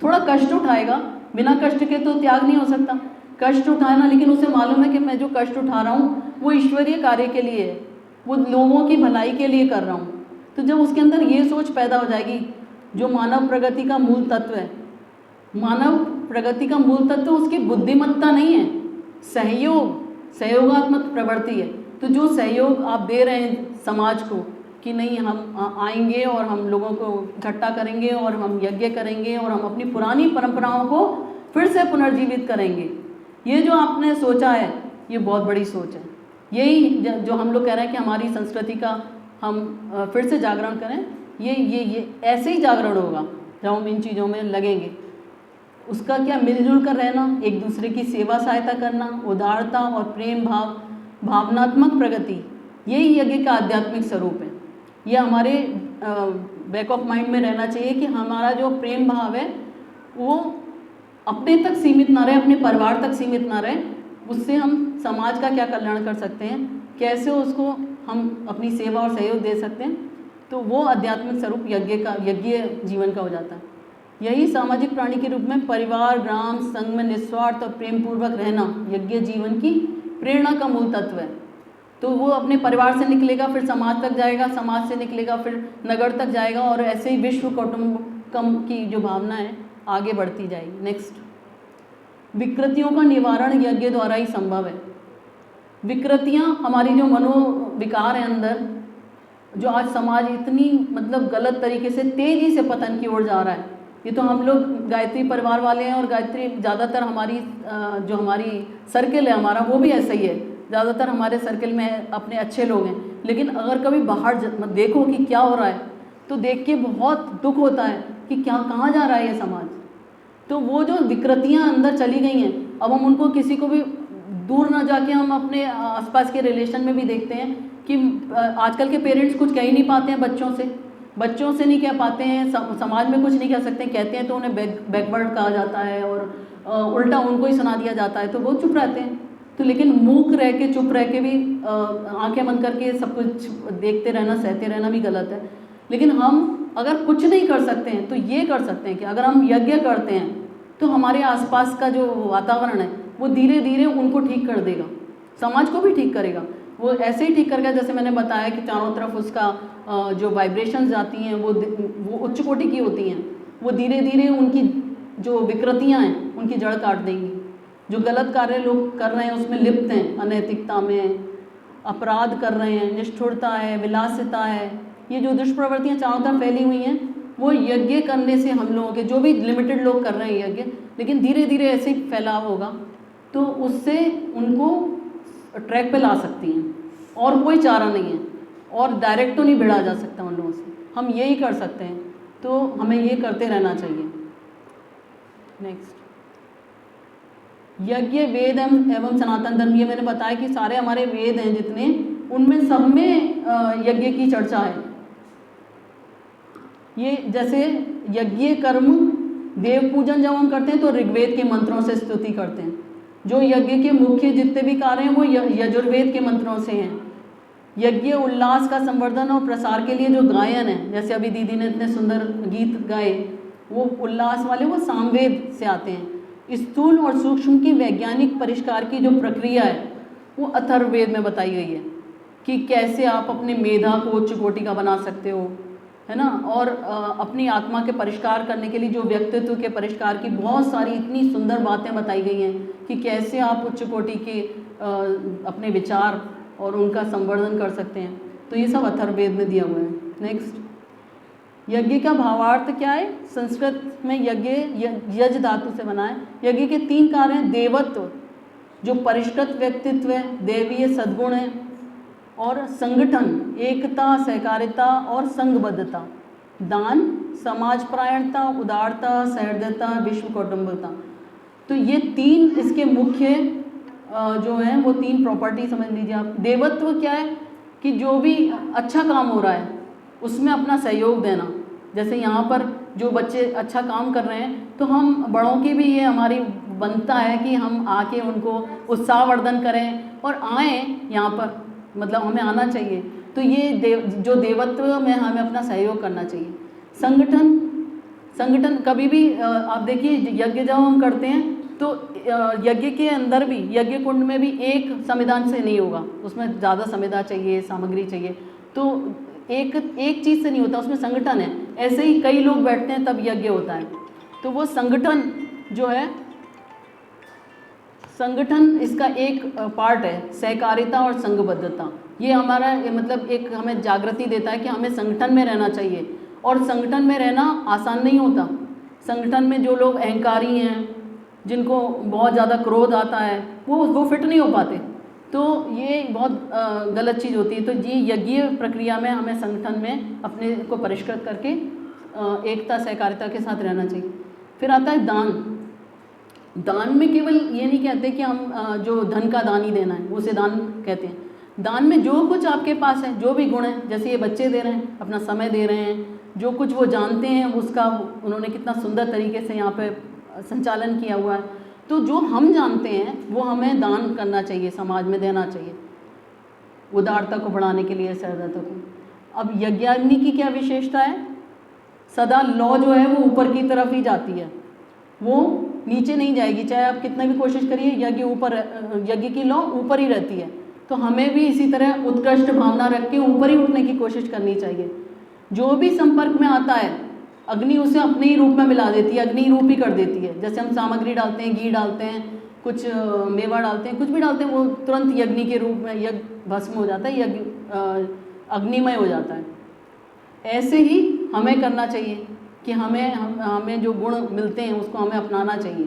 थोड़ा कष्ट उठाएगा, बिना कष्ट के तो त्याग नहीं हो सकता। कष्ट उठाना, लेकिन उसे मालूम है कि मैं जो कष्ट उठा रहा हूँ वो ईश्वरीय कार्य के लिए है, वो लोगों की भलाई के लिए कर रहा हूँ। तो जब उसके अंदर ये सोच पैदा हो जाएगी, जो मानव प्रगति का मूल तत्व है, मानव प्रगति का मूल तत्व उसकी बुद्धिमत्ता नहीं है, सहयोगात्मक प्रवृत्ति है। तो जो सहयोग आप दे रहे हैं समाज को कि नहीं हम आएंगे और हम लोगों को इकट्ठा करेंगे और हम यज्ञ करेंगे और हम अपनी पुरानी परंपराओं को फिर से पुनर्जीवित करेंगे, ये जो आपने सोचा है ये बहुत बड़ी सोच है। यही जो हम लोग कह रहे हैं कि हमारी संस्कृति का हम फिर से जागरण करें, ये ऐसे ही जागरण होगा जब हम इन चीज़ों में लगेंगे। उसका क्या, मिलजुल कर रहना, एक दूसरे की सेवा सहायता करना, उदारता और प्रेम भाव, भावनात्मक प्रगति, यही यज्ञ का आध्यात्मिक स्वरूप है। यह हमारे बैक ऑफ माइंड में रहना चाहिए कि हमारा जो प्रेम भाव है वो अपने तक सीमित ना रहे, अपने परिवार तक सीमित ना रहे, उससे हम समाज का क्या कल्याण कर सकते हैं, कैसे उसको हम अपनी सेवा और सहयोग दे सकते हैं। तो वो आध्यात्मिक स्वरूप यज्ञीय जीवन का हो जाता है। यही सामाजिक प्राणी के रूप में परिवार, ग्राम, संघ में निस्वार्थ और प्रेम पूर्वक रहना यज्ञ जीवन की प्रेरणा का मूल तत्व है। तो वो अपने परिवार से निकलेगा, फिर समाज तक जाएगा, समाज से निकलेगा, फिर नगर तक जाएगा, और ऐसे ही विश्व कौटुंबकम की जो भावना है आगे बढ़ती जाएगी। नेक्स्ट, विकृतियों का निवारण यज्ञ द्वारा ही संभव है। विकृतियाँ हमारी जो मनोविकार है अंदर, जो आज समाज इतनी मतलब गलत तरीके से तेज़ी से पतन की ओर जा रहा है, ये तो हम लोग गायत्री परिवार वाले हैं और गायत्री ज़्यादातर हमारी जो हमारी सर्किल है हमारा वो भी ऐसा ही है, ज़्यादातर हमारे सर्किल में अपने अच्छे लोग हैं। लेकिन अगर कभी बाहर देखो कि क्या हो रहा है तो देख के बहुत दुख होता है कि क्या कहाँ जा रहा है ये समाज। तो वो जो विकृतियाँ अंदर चली गई हैं, अब हम उनको किसी को भी दूर ना जाके हम अपने आसपास के रिलेशन में भी देखते हैं कि आजकल के पेरेंट्स कुछ कह ही नहीं पाते हैं बच्चों से नहीं कह पाते हैं, समाज में कुछ नहीं कह सकते, कहते हैं तो उन्हें बैकवर्ड कहा जाता है और उल्टा उनको ही सुना दिया जाता है, तो वो चुप रहते हैं। तो लेकिन मूक रह के, चुप रह के भी आंखें बंद करके सब कुछ देखते रहना, सहते रहना भी गलत है। लेकिन हम अगर कुछ नहीं कर सकते हैं तो ये कर सकते हैं कि अगर हम यज्ञ करते हैं तो हमारे आसपास का जो वातावरण है वो धीरे धीरे उनको ठीक कर देगा, समाज को भी ठीक करेगा। वो ऐसे ही ठीक करेगा जैसे मैंने बताया कि चारों तरफ उसका जो वाइब्रेशंस जाती हैं वो उच्च कोटि की होती हैं, वो धीरे धीरे उनकी जो विकृतियाँ हैं उनकी जड़ काट देंगी। जो गलत कार्य लोग कर रहे हैं उसमें लिप्त हैं, अनैतिकता में अपराध कर रहे हैं, निष्ठुरता है, विलासिता है, ये जो दुष्प्रवृत्तियाँ चारों तरफ फैली हुई हैं वो यज्ञ करने से हम लोगों के जो भी लिमिटेड लोग कर रहे हैं यज्ञ, लेकिन धीरे धीरे ऐसे ही फैलाव होगा तो उससे उनको ट्रैक पे ला सकती हैं। और कोई चारा नहीं है, और डायरेक्ट तो नहीं भिड़ा जा सकता उन लोगों से, हम यही कर सकते हैं, तो हमें ये करते रहना चाहिए। नेक्स्ट, यज्ञ वेद एवं सनातन धर्म, ये मैंने बताया कि सारे हमारे वेद हैं जितने, उनमें सब में यज्ञ की चर्चा है। ये जैसे यज्ञ कर्म देव पूजन जब हम करते हैं तो ऋग्वेद के मंत्रों से स्तुति करते हैं। जो यज्ञ के मुख्य जितने भी कार्य हैं वो यजुर्वेद के मंत्रों से हैं। यज्ञ उल्लास का संवर्धन और प्रसार के लिए जो गायन है, जैसे अभी दीदी ने इतने सुंदर गीत गाए, वो उल्लास वाले वो सामवेद से आते हैं। स्थूल और सूक्ष्म की वैज्ञानिक परिष्कार की जो प्रक्रिया है वो अथर्ववेद में बताई गई है कि कैसे आप अपने मेधा को उच्च कोटि का बना सकते हो, है ना। और अपनी आत्मा के परिष्कार करने के लिए जो व्यक्तित्व के परिष्कार की बहुत सारी इतनी सुंदर बातें बताई गई हैं कि कैसे आप उच्च कोटि के अपने विचार और उनका संवर्धन कर सकते हैं। तो ये सब अथर्ववेद में दिया हुआ है। नेक्स्ट, यज्ञ का भावार्थ क्या है? संस्कृत में यज्ञ यज धातु से बना है। यज्ञ के 3 कार्य हैं। देवत्व, जो परिष्कृत व्यक्तित्व है, दैवीय सद्गुण है, और संगठन, एकता, सहकारिता और संघबद्धता। दान, समाजपरायणता, उदारता, सहृदयता, विश्व कौटुंबिकता। तो ये 3 इसके मुख्य जो हैं वो 3 प्रॉपर्टी समझ लीजिए आप। देवत्व क्या है कि जो भी अच्छा काम हो रहा है उसमें अपना सहयोग देना, जैसे यहाँ पर जो बच्चे अच्छा काम कर रहे हैं, तो हम बड़ों की भी ये हमारी बनता है कि हम आके उनको उत्साहवर्धन करें और आए यहाँ पर, मतलब हमें आना चाहिए। तो ये जो देवत्व में हमें अपना सहयोग करना चाहिए। संगठन कभी भी आप देखिए, यज्ञ जब हम करते हैं तो यज्ञ के अंदर भी, यज्ञ कुंड में भी एक संविधान से नहीं होगा, उसमें ज़्यादा संविदा चाहिए, सामग्री चाहिए। तो एक चीज़ से नहीं होता, उसमें संगठन है। ऐसे ही कई लोग बैठते हैं तब यज्ञ होता है। तो वो संगठन जो है, संगठन इसका एक पार्ट है, सहकारिता और संघबद्धता। ये हमारा मतलब एक हमें जागृति देता है कि हमें संगठन में रहना चाहिए। और संगठन में रहना आसान नहीं होता। संगठन में जो लोग अहंकारी हैं, जिनको बहुत ज़्यादा क्रोध आता है, वो फिट नहीं हो पाते। तो ये बहुत गलत चीज़ होती है। तो ये यज्ञीय प्रक्रिया में हमें संगठन में अपने को परिष्कृत करके एकता सहकारिता के साथ रहना चाहिए। फिर आता है दान। दान में केवल ये नहीं कहते कि हम जो धन का दान ही देना है, उसे दान कहते हैं। दान में जो कुछ आपके पास है, जो भी गुण है, जैसे ये बच्चे दे रहे हैं, अपना समय दे रहे हैं, जो कुछ वो जानते हैं उसका उन्होंने कितना सुंदर तरीके से यहाँ पे संचालन किया हुआ है। तो जो हम जानते हैं वो हमें दान करना चाहिए, समाज में देना चाहिए, उदारता को बढ़ाने के लिए, सहृदयता को। अब यज्ञाग्नि की क्या विशेषता है? सदा लौ जो है वो ऊपर की तरफ ही जाती है, वो नीचे नहीं जाएगी। चाहे आप कितना भी कोशिश करिए, यज्ञ की लौ ऊपर ही रहती है। तो हमें भी इसी तरह उत्कृष्ट भावना रख के ऊपर ही उठने की कोशिश करनी चाहिए। जो भी संपर्क में आता है, अग्नि उसे अपने ही रूप में मिला देती है, अग्नि रूप ही कर देती है। जैसे हम सामग्री डालते हैं, घी डालते हैं, कुछ मेवा डालते हैं, कुछ भी डालते हैं, वो तुरंत यज्ञ के रूप में यज्ञ भस्म हो जाता है, यज्ञ अग्निमय हो जाता है। ऐसे ही हमें करना चाहिए कि हमें जो गुण मिलते हैं उसको हमें अपनाना चाहिए।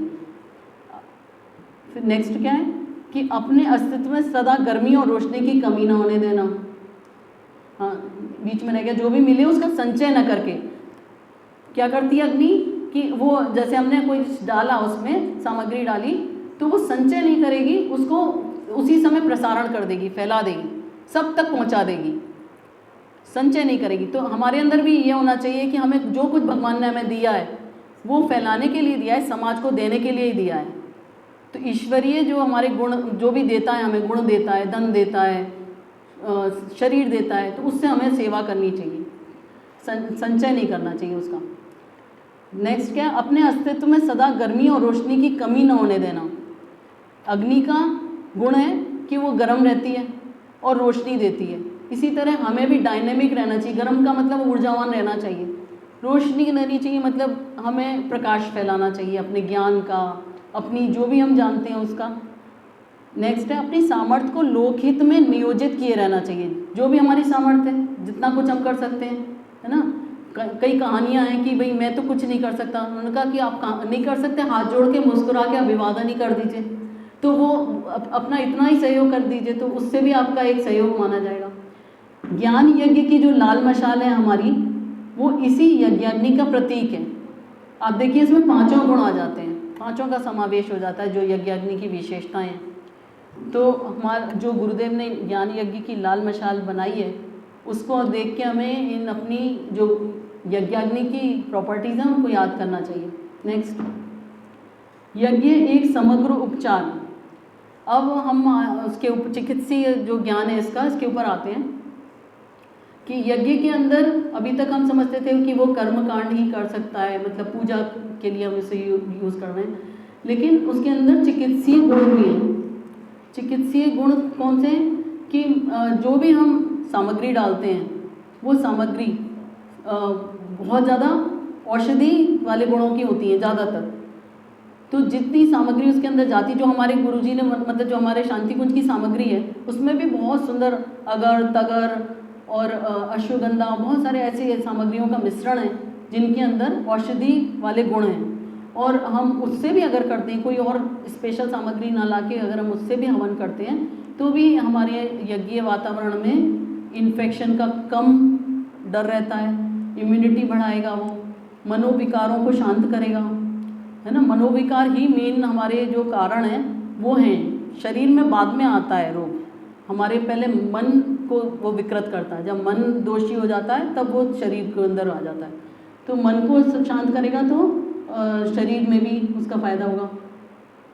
फिर नेक्स्ट क्या है कि अपने अस्तित्व में सदा गर्मी और रोशनी की कमी ना होने देना। हाँ, बीच में रह गया, जो भी मिले उसका संचय न करके। क्या करती है अग्नि कि वो जैसे हमने कोई डाला, उसमें सामग्री डाली, तो वो संचय नहीं करेगी, उसको उसी समय प्रसारण कर देगी, फैला देगी, सब तक पहुंचा देगी, संचय नहीं करेगी। तो हमारे अंदर भी ये होना चाहिए कि हमें जो कुछ भगवान ने हमें दिया है वो फैलाने के लिए दिया है, समाज को देने के लिए ही दिया है। तो ईश्वरीय जो हमारे गुण जो भी देता है, हमें गुण देता है, धन देता है, शरीर देता है, तो उससे हमें सेवा करनी चाहिए, संचय नहीं करना चाहिए उसका। नेक्स्ट क्या, अपने अस्तित्व में सदा गर्मी और रोशनी की कमी न होने देना। अग्नि का गुण है कि वो गर्म रहती है और रोशनी देती है। इसी तरह हमें भी डायनेमिक रहना चाहिए। गर्म का मतलब ऊर्जावान रहना चाहिए, रोशनी रहनी चाहिए मतलब हमें प्रकाश फैलाना चाहिए, अपने ज्ञान का, अपनी जो भी हम जानते हैं उसका। नेक्स्ट है, अपनी सामर्थ्य को लोकहित में नियोजित किए रहना चाहिए। जो भी हमारी सामर्थ्य है, जितना कुछ हम कर सकते हैं, है ना। कई कहानियां हैं कि भाई मैं तो कुछ नहीं कर सकता, उन्होंने कहा कि आप नहीं कर सकते, हाथ जोड़ के मुस्कुरा के अभिवादन ही कर दीजिए, तो वो अपना इतना ही सहयोग कर दीजिए, तो उससे भी आपका एक सहयोग माना जाएगा। ज्ञान यज्ञ की जो लाल मशाल है हमारी, वो इसी यज्ञाग्नि का प्रतीक है। आप देखिए इसमें पांचों गुण आ जाते हैं, पांचों का समावेश हो जाता है जो यज्ञाग्नि की विशेषताएं हैं। तो हमारा जो गुरुदेव ने ज्ञान यज्ञ की लाल मशाल बनाई है, उसको देख के हमें इन अपनी जो यज्ञाग्नि की प्रॉपर्टीज़ हैं उनको याद करना चाहिए। नेक्स्ट, यज्ञ एक समग्र उपचार। अब हम उसके ऊपर चिकित्सीय जो ज्ञान है इसके ऊपर आते हैं कि यज्ञ के अंदर अभी तक हम समझते थे कि वो कर्मकांड ही कर सकता है, मतलब पूजा के लिए हम इसे यूज़ कर रहे हैं, लेकिन उसके अंदर चिकित्सीय गुण भी हैं। चिकित्सीय गुण कौन से हैं कि जो भी हम सामग्री डालते हैं वो सामग्री बहुत ज़्यादा औषधि वाले गुणों की होती है ज़्यादातर। तो जितनी सामग्री उसके अंदर जाती, जो हमारे गुरुजी ने मतलब जो हमारे शांति कुंज की सामग्री है उसमें भी बहुत सुंदर अगर तगर और अश्वगंधा, बहुत सारे ऐसी सामग्रियों का मिश्रण है जिनके अंदर औषधि वाले गुण हैं। और हम उससे भी अगर करते हैं, कोई और स्पेशल सामग्री ना लाके अगर हम उससे भी हवन करते हैं, तो भी हमारे यज्ञीय वातावरण में इन्फेक्शन का कम डर रहता है, इम्यूनिटी बढ़ाएगा, वो मनोविकारों को शांत करेगा, है ना। मनोविकार ही मेन हमारे जो कारण हैं वो हैं, शरीर में बाद में आता है रोग, हमारे पहले मन को वो विकृत करता है। जब मन दोषी हो जाता है तब वो शरीर के अंदर आ जाता है। तो मन को शांत करेगा तो शरीर में भी उसका फ़ायदा होगा।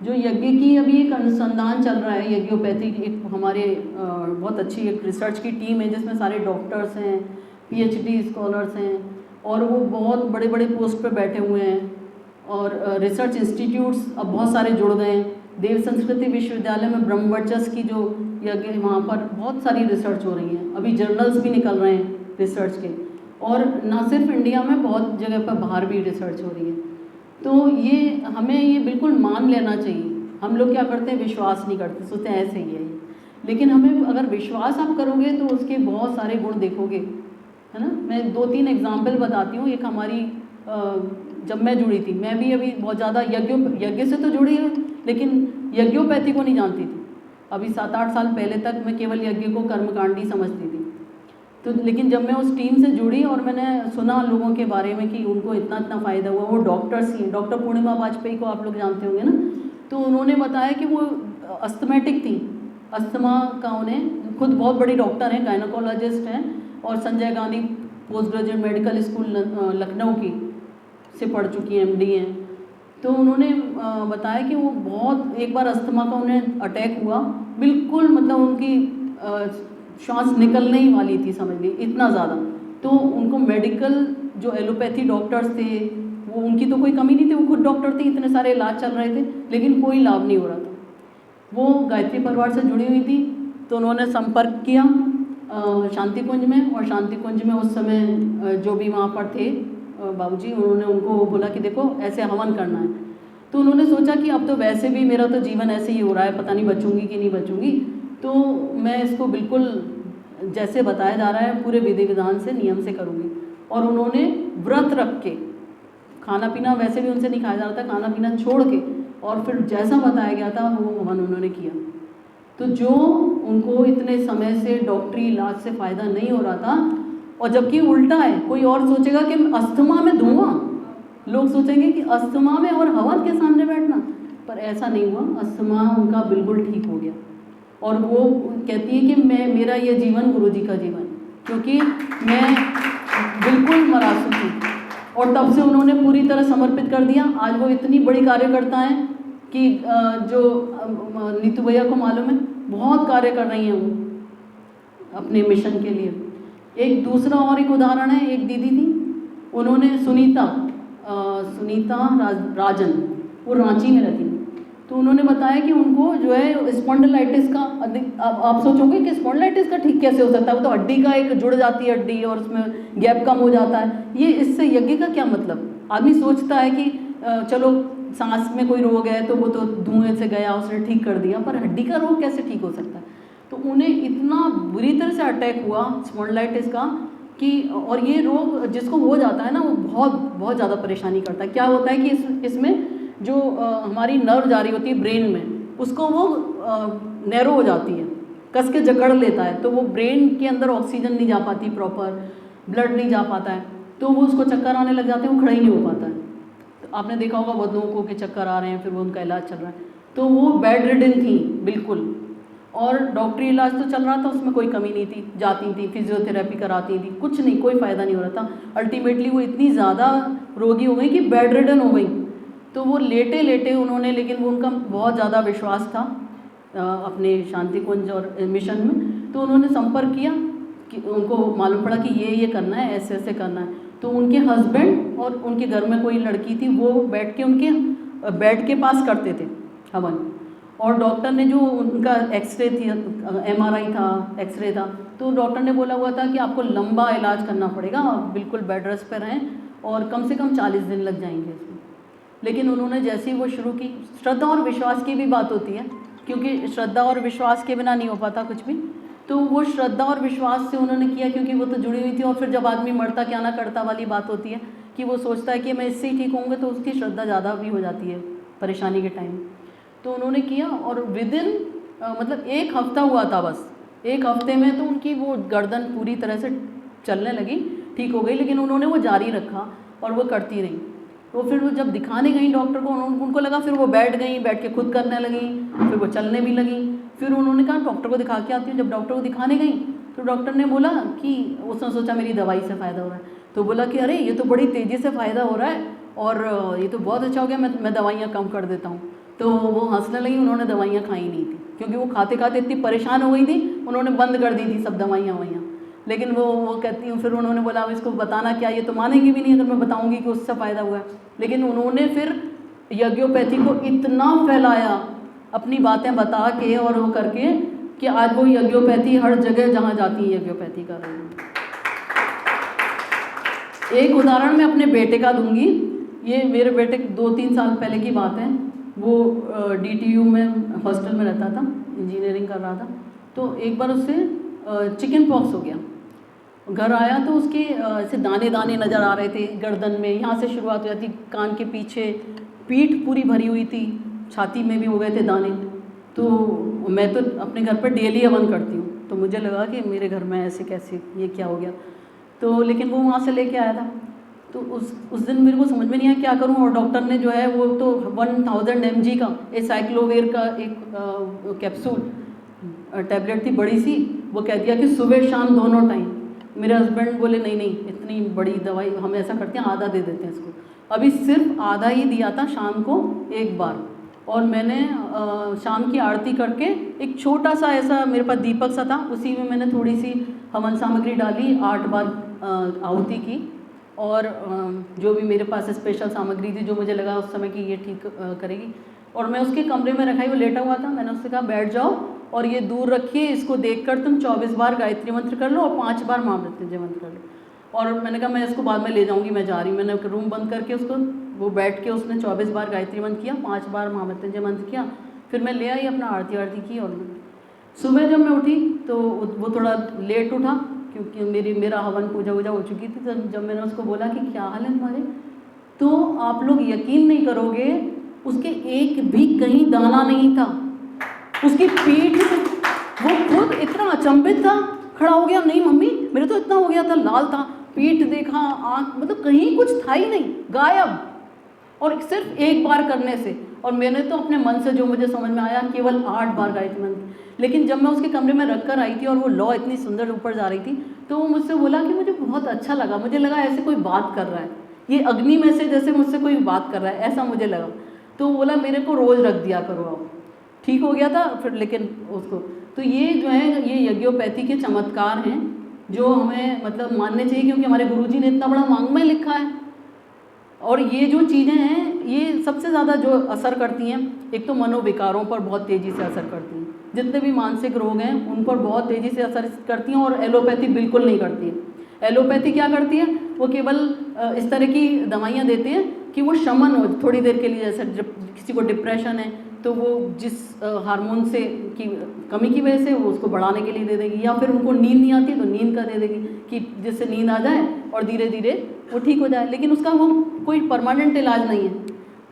जो यज्ञ की अभी एक अनुसंधान चल रहा है, यज्ञोपैथी की एक हमारे बहुत अच्छी एक रिसर्च की टीम है जिसमें सारे डॉक्टर्स हैं, पीएचडी स्कॉलर्स हैं और वो बहुत बड़े बड़े पोस्ट पे बैठे हुए हैं और रिसर्च इंस्टीट्यूट्स अब बहुत सारे जुड़ गए हैं। देव संस्कृति विश्वविद्यालय में ब्रह्मवर्चस्व की जो यज्ञ, वहाँ पर बहुत सारी रिसर्च हो रही है, अभी जर्नल्स भी निकल रहे हैं रिसर्च के, और ना सिर्फ इंडिया में, बहुत जगह पर बाहर भी रिसर्च हो रही है। तो ये हमें ये बिल्कुल मान लेना चाहिए। हम लोग क्या करते हैं, विश्वास नहीं करते, सोचते हैं ऐसे ही है, लेकिन हमें अगर विश्वास आप करोगे तो उसके बहुत सारे गुण देखोगे, है ना। मैं 2-3 एग्जाम्पल बताती हूँ। एक हमारी जब मैं जुड़ी थी, मैं भी अभी बहुत ज़्यादा यज्ञ से तो जुड़ी हूँ, लेकिन यज्ञोपैथी को नहीं जानती थी। अभी 7-8 साल पहले तक मैं केवल यज्ञ को कर्मकांडी समझती थी। तो लेकिन जब मैं उस टीम से जुड़ी और मैंने सुना लोगों के बारे में कि उनको इतना इतना फ़ायदा हुआ, वो डॉक्टर्स ही, डॉक्टर पूर्णिमा वाजपेयी को आप लोग जानते होंगे ना, तो उन्होंने बताया कि वो अस्थमेटिक थी, अस्थमा का, उन्हें खुद बहुत बड़ी डॉक्टर हैं, गायनोकोलॉजिस्ट हैं और Sanjay Gandhi post graduate medical school Lucknow की से पढ़ चुकी हैं, एमडी हैं। तो उन्होंने बताया कि वो बहुत, एक बार अस्थमा का उन्हें अटैक हुआ, बिल्कुल मतलब उनकी श्वास निकलने ही वाली थी, समझ ली, इतना ज़्यादा। तो उनको मेडिकल जो एलोपैथी डॉक्टर्स थे, वो उनकी तो कोई कमी नहीं थी, वो खुद डॉक्टर थे, इतने सारे इलाज चल रहे थे, लेकिन कोई लाभ नहीं हो रहा था। वो गायत्री परिवार से जुड़ी हुई थी, तो उन्होंने संपर्क किया शांति कुंज में, और शांति कुंज में उस समय जो भी वहाँ पर थे बाबूजी, उन्होंने उनको बोला कि देखो ऐसे हवन करना है। तो उन्होंने सोचा कि अब तो वैसे भी मेरा तो जीवन ऐसे ही हो रहा है, पता नहीं बचूंगी कि नहीं बचूंगी, तो मैं इसको बिल्कुल जैसे बताया जा रहा है पूरे विधि विधान से, नियम से करूँगी। और उन्होंने व्रत रख के, खाना पीना वैसे भी उनसे नहीं खाया जा रहा था, खाना पीना छोड़ के, और फिर जैसा बताया गया था वो हवन उन्होंने किया। तो जो उनको इतने समय से डॉक्टरी इलाज से फ़ायदा नहीं हो रहा था, और जबकि उल्टा है, कोई और सोचेगा कि अस्थमा में धुआं, लोग सोचेंगे कि अस्थमा में और हवन के सामने बैठना, पर ऐसा नहीं हुआ, अस्थमा उनका बिल्कुल ठीक हो गया। और वो कहती है कि मेरा ये जीवन गुरुजी का जीवन, क्योंकि मैं बिल्कुल मरासू थी, और तब से उन्होंने पूरी तरह समर्पित कर दिया। आज वो इतनी बड़ी कार्यकर्ता हैं कि जो नीतू भैया को मालूम है, बहुत कार्य कर रही हैं वो अपने मिशन के लिए। एक दूसरा और एक उदाहरण है, एक दीदी थी, उन्होंने सुनीता राजन, वो रांची में रहती, तो उन्होंने बताया कि उनको जो है स्पॉन्डिलाइटिस का, आप सोचोगे कि स्पॉन्डिलाइटिस का ठीक कैसे हो सकता है, वो तो हड्डी का एक जुड़ जाती है हड्डी और उसमें गैप कम हो जाता है, ये इससे यज्ञ का क्या मतलब। आदमी सोचता है कि चलो सांस में कोई रोग है तो वो तो धुएं से गया, उसने ठीक कर दिया, पर हड्डी का रोग कैसे ठीक हो सकता है। तो उन्हें इतना बुरी तरह से अटैक हुआ स्पॉन्डिलाइटिस का कि, और ये रोग जिसको हो जाता है ना, वो बहुत बहुत ज़्यादा परेशानी करता है। क्या होता है कि इसमें जो हमारी नर्व जारी होती है ब्रेन में, उसको वो नैरो हो जाती है, कस के जकड़ लेता है, तो वो ब्रेन के अंदर ऑक्सीजन नहीं जा पाती प्रॉपर, ब्लड नहीं जा पाता है, तो वो उसको चक्कर आने लग जाते हैं, वो खड़ा ही नहीं हो पाता है। तो आपने देखा होगा बहुत लोगों को कि चक्कर आ रहे हैं, फिर वो उनका इलाज चल रहा है। तो वो बेड रिडन थी बिल्कुल, और डॉक्टरी इलाज तो चल रहा था, उसमें कोई कमी नहीं थी, जाती थी फिजियोथेरेपी कराती थी, कुछ नहीं, कोई फ़ायदा नहीं हो रहा था। अल्टीमेटली वो इतनी ज़्यादा रोगी हो गई कि बेड रिडन हो गई। तो वो लेटे लेटे उन्होंने, लेकिन वो उनका बहुत ज़्यादा विश्वास था अपने शांति कुंज और मिशन में, तो उन्होंने संपर्क किया कि उनको मालूम पड़ा कि ये करना है, ऐसे ऐसे करना है। तो उनके हस्बैंड और उनके घर में कोई लड़की थी, वो बैठ के उनके बेड के पास करते थे हवन, और डॉक्टर ने जो उनका एक्सरे थी, एमआरआई था, एक्सरे था, तो डॉक्टर ने बोला हुआ था कि आपको लंबा इलाज करना पड़ेगा, आप बिल्कुल बेड रेस्ट पर रहें, और कम से कम 40 दिन लग जाएंगे इसमें। लेकिन उन्होंने जैसे ही वो शुरू की, श्रद्धा और विश्वास की भी बात होती है, क्योंकि श्रद्धा और विश्वास के बिना नहीं हो पाता कुछ भी। तो वो श्रद्धा और विश्वास से उन्होंने किया, क्योंकि वो तो जुड़ी हुई थी। और फिर जब आदमी मरता क्या ना करता वाली बात होती है कि वो सोचता है कि मैं इससे ही ठीक होऊंगा, तो उसकी श्रद्धा ज़्यादा भी हो जाती है परेशानी के टाइम। तो उन्होंने किया, और विदिन मतलब 1 हफ्ता हुआ था बस, 1 हफ्ते में तो उनकी वो गर्दन पूरी तरह से चलने लगी, ठीक हो गई। लेकिन उन्होंने वो जारी रखा और वो करती रही। तो फिर वो जब दिखाने गई डॉक्टर को, उनको लगा, फिर वो बैठ के खुद करने लगी, फिर वो चलने भी लगी। फिर उन्होंने कहा डॉक्टर को दिखा के आती हूँ। जब डॉक्टर को दिखाने गई तो डॉक्टर ने बोला कि उसने सोचा मेरी दवाई से फ़ायदा हो रहा है, तो बोला कि अरे ये तो बड़ी तेज़ी से फ़ायदा हो रहा है और ये तो बहुत अच्छा हो गया, मैं दवाइयाँ कम कर देता हूँ। तो वो हंसने लगी, उन्होंने दवाइयाँ खाई नहीं थी क्योंकि वो खाते खाते इतनी परेशान हो गई थी, उन्होंने बंद कर दी थी सब दवाइयाँ ववाइयाँ। लेकिन वो कहती हूँ, फिर उन्होंने बोला अब इसको बताना क्या, ये तो मानेगी भी नहीं अगर मैं बताऊँगी कि उससे फ़ायदा हुआ है। लेकिन उन्होंने फिर यज्ञोपैथी को इतना फैलाया अपनी बातें बता के और वो करके कि आज वो यज्ञोपैथी हर जगह जहाँ जाती है यज्ञोपैथी कर रही है। एक उदाहरण मैं अपने बेटे का दूंगी। ये मेरे बेटे 2-3 साल पहले की बात है। वो DTU में हॉस्टल में रहता था, इंजीनियरिंग कर रहा था। तो एक बार उससे चिकन पॉक्स हो गया। घर आया तो उसके ऐसे दाने दाने नज़र आ रहे थे गर्दन में, यहाँ से शुरुआत हो जाती, कान के पीछे, पीठ पूरी भरी हुई थी, छाती में भी हो गए थे दाने। तो मैं तो अपने घर पर डेली हवन करती हूँ, तो मुझे लगा कि मेरे घर में ऐसे कैसे, ये क्या हो गया। तो लेकिन वो वहाँ से लेके आया था। तो उस दिन मेरे को समझ में नहीं आया क्या करूँ, और डॉक्टर ने जो है वो तो 1000 mg का एसाइक्लोवेर का एक कैप्सूल टैबलेट थी बड़ी सी, वो कह दिया कि सुबह शाम दोनों टाइम। मेरे हस्बैंड बोले नहीं नहीं इतनी बड़ी दवाई हम ऐसा करते हैं आधा दे देते हैं इसको। अभी सिर्फ आधा ही दिया था शाम को एक बार, और मैंने शाम की आरती करके एक छोटा सा ऐसा मेरे पास दीपक सा था, उसी में मैंने थोड़ी सी हवन सामग्री डाली, 8 बार आहुति की, और जो भी मेरे पास स्पेशल सामग्री थी जो मुझे लगा उस समय कि ये ठीक करेगी, और मैं उसके कमरे में रखाई, वो लेटा हुआ था। मैंने उससे कहा बैठ जाओ और ये दूर रखिए, इसको देखकर तुम 24 बार गायत्री मंत्र कर लो और 5 बार महामृत्युंजय मंत्र कर लो। और मैंने कहा मैं इसको बाद में ले जाऊंगी, मैं जा रही हूँ। मैंने रूम बंद करके उसको, वो बैठ के उसने 24 बार गायत्री मंत्र किया, 5 बार महामृत्युंजय मंत्र किया, फिर मैं ले आई अपना आरती की। और सुबह जब मैं उठी तो वो थोड़ा लेट उठा क्योंकि मेरा हवन पूजा हो चुकी थी। तो जब मैंने उसको बोला कि क्या हाल है तुम्हारे, तो आप लोग यकीन नहीं करोगे, उसके एक भी कहीं दाना नहीं था। उसकी पीठ, वो खुद इतना अचंभित था, खड़ा हो गया, नहीं मम्मी मेरे तो इतना हो गया था, लाल था, पीठ देखा, आँख, मतलब कहीं कुछ था ही नहीं, गायब। और सिर्फ एक बार करने से, और मैंने तो अपने मन से जो मुझे समझ में आया केवल 8 बार गायत्री मंत्र। लेकिन जब मैं उसके कमरे में रख कर आई थी और वो लौ इतनी सुंदर ऊपर जा रही थी, तो वो मुझसे बोला कि मुझे बहुत अच्छा लगा, मुझे लगा ऐसे कोई बात कर रहा है, ये अग्नि में से जैसे मुझसे कोई बात कर रहा है, ऐसा मुझे लगा। तो वो बोला मेरे को रोज़ रख दिया करो आप। ठीक हो गया था फिर, लेकिन उसको, तो ये जो है ये यज्ञोपैथी के चमत्कार हैं जो हमें मतलब मानने चाहिए, क्योंकि हमारे गुरुजी ने इतना बड़ा वांग्मय लिखा है। और ये जो चीज़ें हैं ये सबसे ज़्यादा जो असर करती हैं, एक तो मनोविकारों पर बहुत तेज़ी से असर करती हैं, जितने भी मानसिक रोग हैं उन पर बहुत तेज़ी से असर करती हैं, और एलोपैथी बिल्कुल नहीं करती है। एलोपैथी क्या करती है, वो केवल इस तरह की दवाइयाँ देते हैं कि वो शमन हो थोड़ी देर के लिए। जैसे किसी को डिप्रेशन है तो वो जिस हार्मोन से की कमी की वजह से वो उसको बढ़ाने के लिए दे देगी, या फिर उनको नींद नहीं आती तो नींद का दे देगी कि जिससे नींद आ जाए और धीरे धीरे वो ठीक हो जाए। लेकिन उसका वो कोई परमानेंट इलाज नहीं है,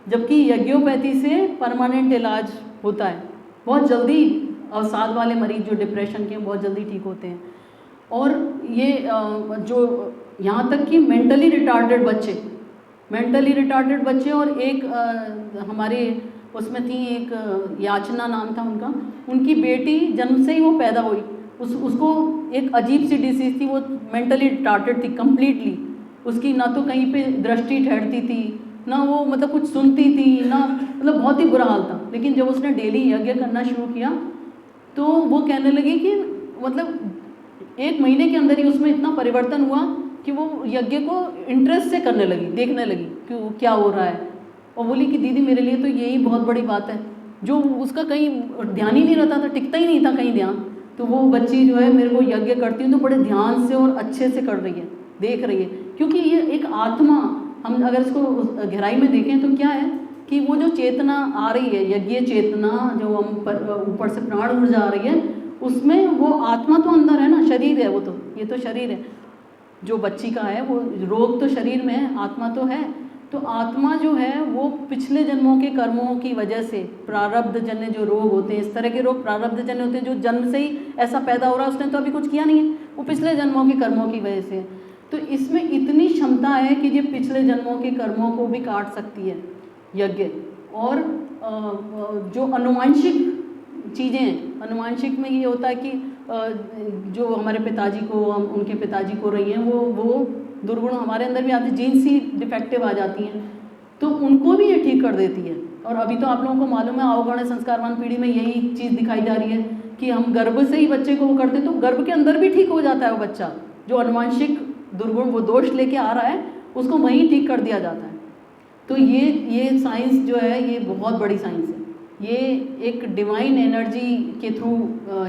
जबकि यज्ञोपैथी से परमानेंट इलाज होता है। बहुत जल्दी अवसाद वाले मरीज जो डिप्रेशन के बहुत जल्दी ठीक होते हैं। और ये जो यहाँ तक कि मेंटली रिटार्डेड बच्चे, और एक हमारे उसमें थी एक याचना नाम था उनका, उनकी बेटी जन्म से ही वो पैदा हुई, उसको एक अजीब सी डिसीज़ थी, वो मेंटली रिटार्डेड थी कम्प्लीटली। उसकी ना तो कहीं पे दृष्टि ठहरती थी, ना वो मतलब कुछ सुनती थी, ना मतलब बहुत ही बुरा हाल था। लेकिन जब उसने डेली यज्ञ करना शुरू किया तो वो कहने लगी कि मतलब 1 महीने के अंदर ही उसमें इतना परिवर्तन हुआ कि वो यज्ञ को इंटरेस्ट से करने लगी, देखने लगी कि क्या हो रहा है। और बोली कि दीदी मेरे लिए तो यही बहुत बड़ी बात है, जो उसका कहीं ध्यान ही नहीं रहता था, टिकता ही नहीं था कहीं ध्यान। तो वो बच्ची जो है मेरे को यज्ञ करती हूँ तो बड़े ध्यान से और अच्छे से कर रही है, देख रही है, क्योंकि ये एक आत्मा, हम अगर इसको गहराई में देखें तो क्या है कि वो जो चेतना आ रही है, यज्ञ चेतना जो हम ऊपर से प्राण ऊर्जा आ रही है, उसमें वो आत्मा तो अंदर है ना, शरीर है वो तो, ये तो शरीर है जो बच्ची का है, वो रोग तो शरीर में है, आत्मा तो है। तो आत्मा जो है वो पिछले जन्मों के कर्मों की वजह से, प्रारब्ध जन्य जो रोग होते हैं, इस तरह के रोग प्रारब्ध जन्य होते हैं, जो जन्म से ही ऐसा पैदा हो रहा है, उसने तो अभी कुछ किया नहीं है, वो पिछले जन्मों के कर्मों की वजह से। तो इसमें इतनी क्षमता है कि ये पिछले जन्मों के कर्मों को भी काट सकती है यज्ञ। और जो अनुवांशिक चीज़ें हैं। अनुवांशिक में ये होता है कि जो हमारे पिताजी को, हम उनके पिताजी को रही हैं, वो दुर्गुण हमारे अंदर भी आते, जीन्स ही डिफेक्टिव आ जाती हैं, तो उनको भी ये ठीक कर देती है। और अभी तो आप लोगों को मालूम है अवगुण संस्कारवान पीढ़ी में यही चीज़ दिखाई जा रही है कि हम गर्भ से ही बच्चे को वो करते हैं, तो गर्भ के अंदर भी ठीक हो जाता है वो बच्चा। जो अनुवांशिक दुर्गुण वो दोष लेके आ रहा है उसको वहीं ठीक कर दिया जाता है। तो ये साइंस जो है ये बहुत बड़ी साइंस है। ये एक डिवाइन एनर्जी के थ्रू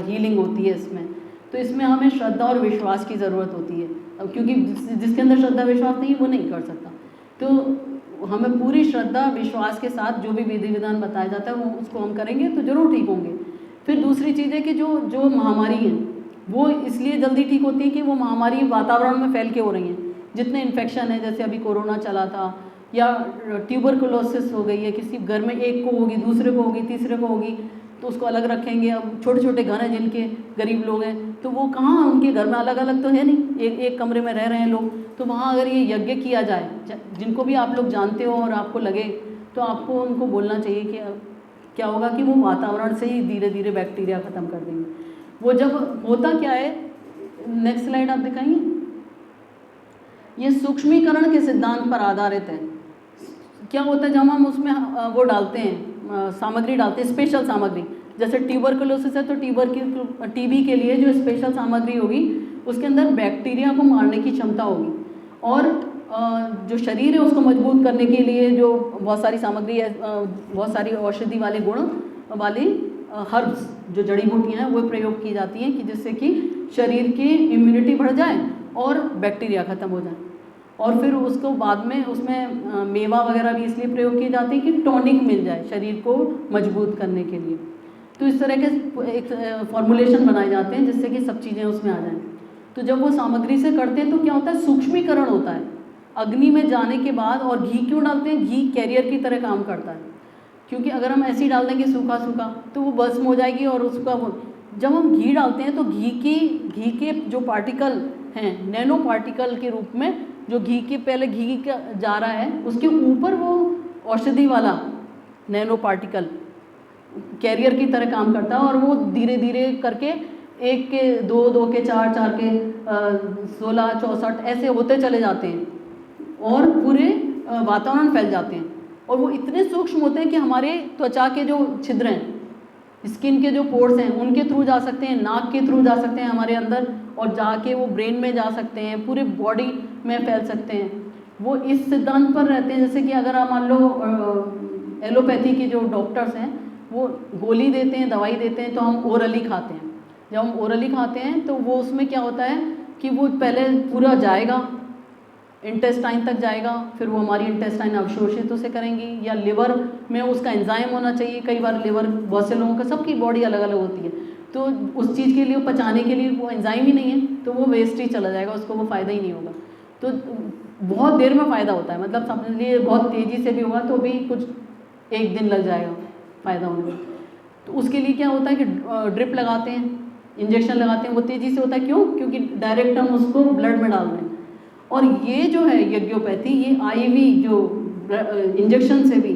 हीलिंग होती है इसमें। तो इसमें हमें श्रद्धा और विश्वास की ज़रूरत होती है, क्योंकि जिसके अंदर श्रद्धा विश्वास नहीं वो नहीं कर सकता। तो हमें पूरी श्रद्धा विश्वास के साथ जो भी विधि विधान बताया जाता है वो उसको हम करेंगे तो ज़रूर ठीक होंगे। फिर दूसरी चीज़ है कि जो महामारी है वो इसलिए जल्दी ठीक होती है कि वो महामारी वातावरण में फैल के हो रही हैं। जितने इन्फेक्शन है, जैसे अभी कोरोना चला था, या ट्यूबरकुलोसिस हो गई है, किसी घर में एक को होगी, दूसरे को होगी, तीसरे को होगी, तो उसको अलग रखेंगे। अब छोटे छोटे घर हैं जिनके गरीब लोग हैं, तो वो कहाँ, उनके घर में अलग अलग तो है नहीं, एक कमरे में रह रहे हैं लोग। तो वहाँ अगर ये यज्ञ किया जाए, जिनको भी आप लोग जानते हो और आपको लगे, तो आपको उनको बोलना चाहिए कि क्या होगा कि वो वातावरण से ही धीरे धीरे बैक्टीरिया ख़त्म कर देंगे। वो जब होता क्या है, नेक्स्ट स्लाइड आप दिखाएंगे। ये सूक्ष्मीकरण के सिद्धांत पर आधारित है। क्या होता है, जब हम उसमें वो डालते हैं, सामग्री डालते हैं, स्पेशल सामग्री, जैसे ट्यूबरकुलोसिस है तो टीबी के लिए जो स्पेशल सामग्री होगी उसके अंदर बैक्टीरिया को मारने की क्षमता होगी, और जो शरीर है उसको मजबूत करने के लिए जो बहुत सारी सामग्री है, बहुत सारी औषधि वाले गुण वाली हर्ब्स, जो जड़ी बूटियाँ हैं वो प्रयोग की जाती हैं कि जिससे कि शरीर की इम्यूनिटी बढ़ जाए और बैक्टीरिया ख़त्म हो जाए। और फिर उसको बाद में उसमें मेवा वगैरह भी इसलिए प्रयोग किए जाते हैं कि टॉनिक मिल जाए शरीर को मजबूत करने के लिए। तो इस तरह के एक फॉर्मुलेशन बनाए जाते हैं जिससे कि सब चीज़ें उसमें आ जाएं। तो जब वो सामग्री से करते हैं तो क्या होता है, सूक्ष्मीकरण होता है अग्नि में जाने के बाद। और घी क्यों डालते हैं, घी कैरियर की तरह काम करता है, क्योंकि अगर हम ऐसे ही डाल देंगे सूखा सूखा तो वो भस्म हो जाएगी। और उसका जब हम घी डालते हैं तो घी के जो पार्टिकल हैं, नैनो पार्टिकल के रूप में, जो घी के पहले घी का जा रहा है उसके ऊपर वो औषधि वाला नैनो पार्टिकल कैरियर की तरह काम करता है। और वो धीरे धीरे करके 1 के 2, 2 के 4, 4 के 16, 64 ऐसे होते चले जाते हैं और पूरे वातावरण फैल जाते हैं। और वो इतने सूक्ष्म होते हैं कि हमारे त्वचा के जो छिद्र हैं, स्किन के जो पोर्स हैं, उनके थ्रू जा सकते हैं, नाक के थ्रू जा सकते हैं हमारे अंदर, और जाके वो ब्रेन में जा सकते हैं, पूरे बॉडी में फैल सकते हैं। वो इस सिद्धांत पर रहते हैं, जैसे कि अगर आप मान लो एलोपैथी के जो डॉक्टर्स हैं वो गोली देते हैं, दवाई देते हैं, तो हम ओरली खाते हैं। जब हम ओरली खाते हैं तो वो उसमें क्या होता है कि वो पहले पूरा जाएगा, इंटेस्टाइन तक जाएगा, फिर वो हमारी इंटेस्टाइन अवशोषित उसे करेंगी, या लिवर में उसका एंजाइम होना चाहिए। कई बार लिवर बहुत से लोगों का, सबकी बॉडी अलग अलग होती है, तो उस चीज़ के लिए पचाने के लिए वो एंजाइम ही नहीं है, तो वो वेस्ट ही चला जाएगा, उसको वो फ़ायदा ही नहीं होगा। तो बहुत देर में फ़ायदा होता है, मतलब समझ लिए बहुत तेज़ी से भी होगा तो भी कुछ 1 दिन लग जाएगा फ़ायदा होने में। तो उसके लिए क्या होता है कि ड्रिप लगाते हैं, इंजेक्शन लगाते हैं, वो तेज़ी से होता है। क्यों? क्योंकि डायरेक्ट हम उसको ब्लड में डाल रहे हैं। और ये जो है यज्ञोपैथी, ये आईवी जो इंजेक्शन से भी,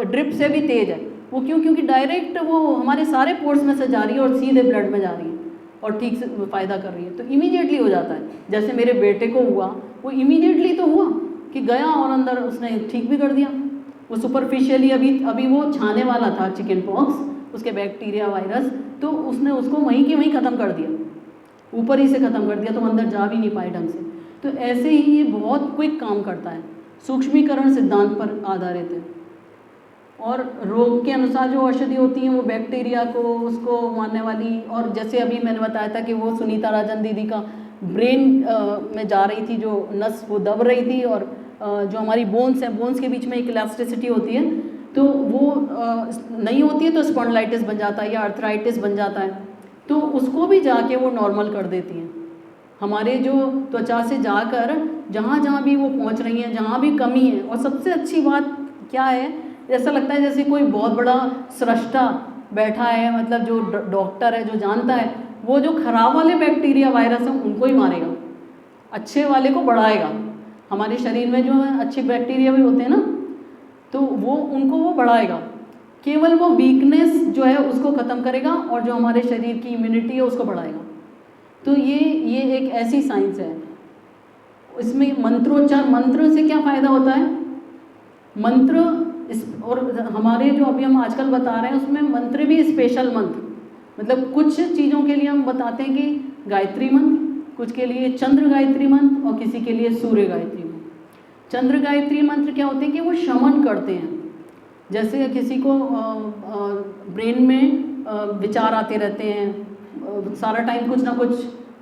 ड्रिप से भी तेज़ है। वो क्यों? क्योंकि डायरेक्ट वो हमारे सारे पोर्स में से जा रही है और सीधे ब्लड में जा रही है और ठीक से फ़ायदा कर रही है, तो इमीडिएटली हो जाता है। जैसे मेरे बेटे को हुआ, वो इमीडिएटली तो हुआ कि गया और अंदर उसने ठीक भी कर दिया। वो सुपरफिशियली अभी वो छाने वाला था चिकन पॉक्स, उसके बैक्टीरिया वायरस, तो उसने उसको वहीं के वहीं ख़त्म कर दिया, ऊपर ही से ख़त्म कर दिया, तो अंदर जा भी नहीं पाए ढंग से। तो ऐसे ही ये बहुत क्विक काम करता है, सूक्ष्मीकरण सिद्धांत पर आधारित है। और रोग के अनुसार जो औषधि होती हैं वो बैक्टीरिया को, उसको मारने वाली, और जैसे अभी मैंने बताया था कि वो सुनीता राजन दीदी का ब्रेन में जा रही थी, जो नस वो दब रही थी, और जो हमारी बोन्स हैं, बोन्स के बीच में एक इलास्टिसिटी होती है, तो वो नहीं होती है तो स्पॉन्डिलाइटिस बन जाता है या अर्थराइटिस बन जाता है, तो उसको भी जाके वो नॉर्मल कर देती हैं। हमारे जो त्वचा से जाकर जहाँ जहाँ भी वो पहुँच रही हैं, जहाँ भी कमी है। और सबसे अच्छी बात क्या है, ऐसा लगता है जैसे कोई बहुत बड़ा सृष्टा बैठा है, मतलब जो डॉक्टर है, जो जानता है, वो जो खराब वाले बैक्टीरिया वायरस हैं उनको ही मारेगा, अच्छे वाले को बढ़ाएगा। हमारे शरीर में जो है अच्छे बैक्टीरिया भी होते हैं ना, तो वो उनको वो बढ़ाएगा। केवल वो वीकनेस जो है उसको ख़त्म करेगा और जो हमारे शरीर की इम्यूनिटी है उसको बढ़ाएगा। तो ये एक ऐसी साइंस है। इसमें मंत्रोच्चार, मंत्र से क्या फ़ायदा होता है? मंत्र और हमारे जो अभी हम आजकल बता रहे हैं उसमें मंत्र भी स्पेशल मंत्र, मतलब कुछ चीज़ों के लिए हम बताते हैं कि गायत्री मंत्र, कुछ के लिए चंद्र गायत्री मंत्र और किसी के लिए सूर्य गायत्री मंत्र। चंद्र गायत्री मंत्र क्या होते हैं कि वो शमन करते हैं। जैसे किसी को ब्रेन में विचार आते रहते हैं, सारा टाइम कुछ ना कुछ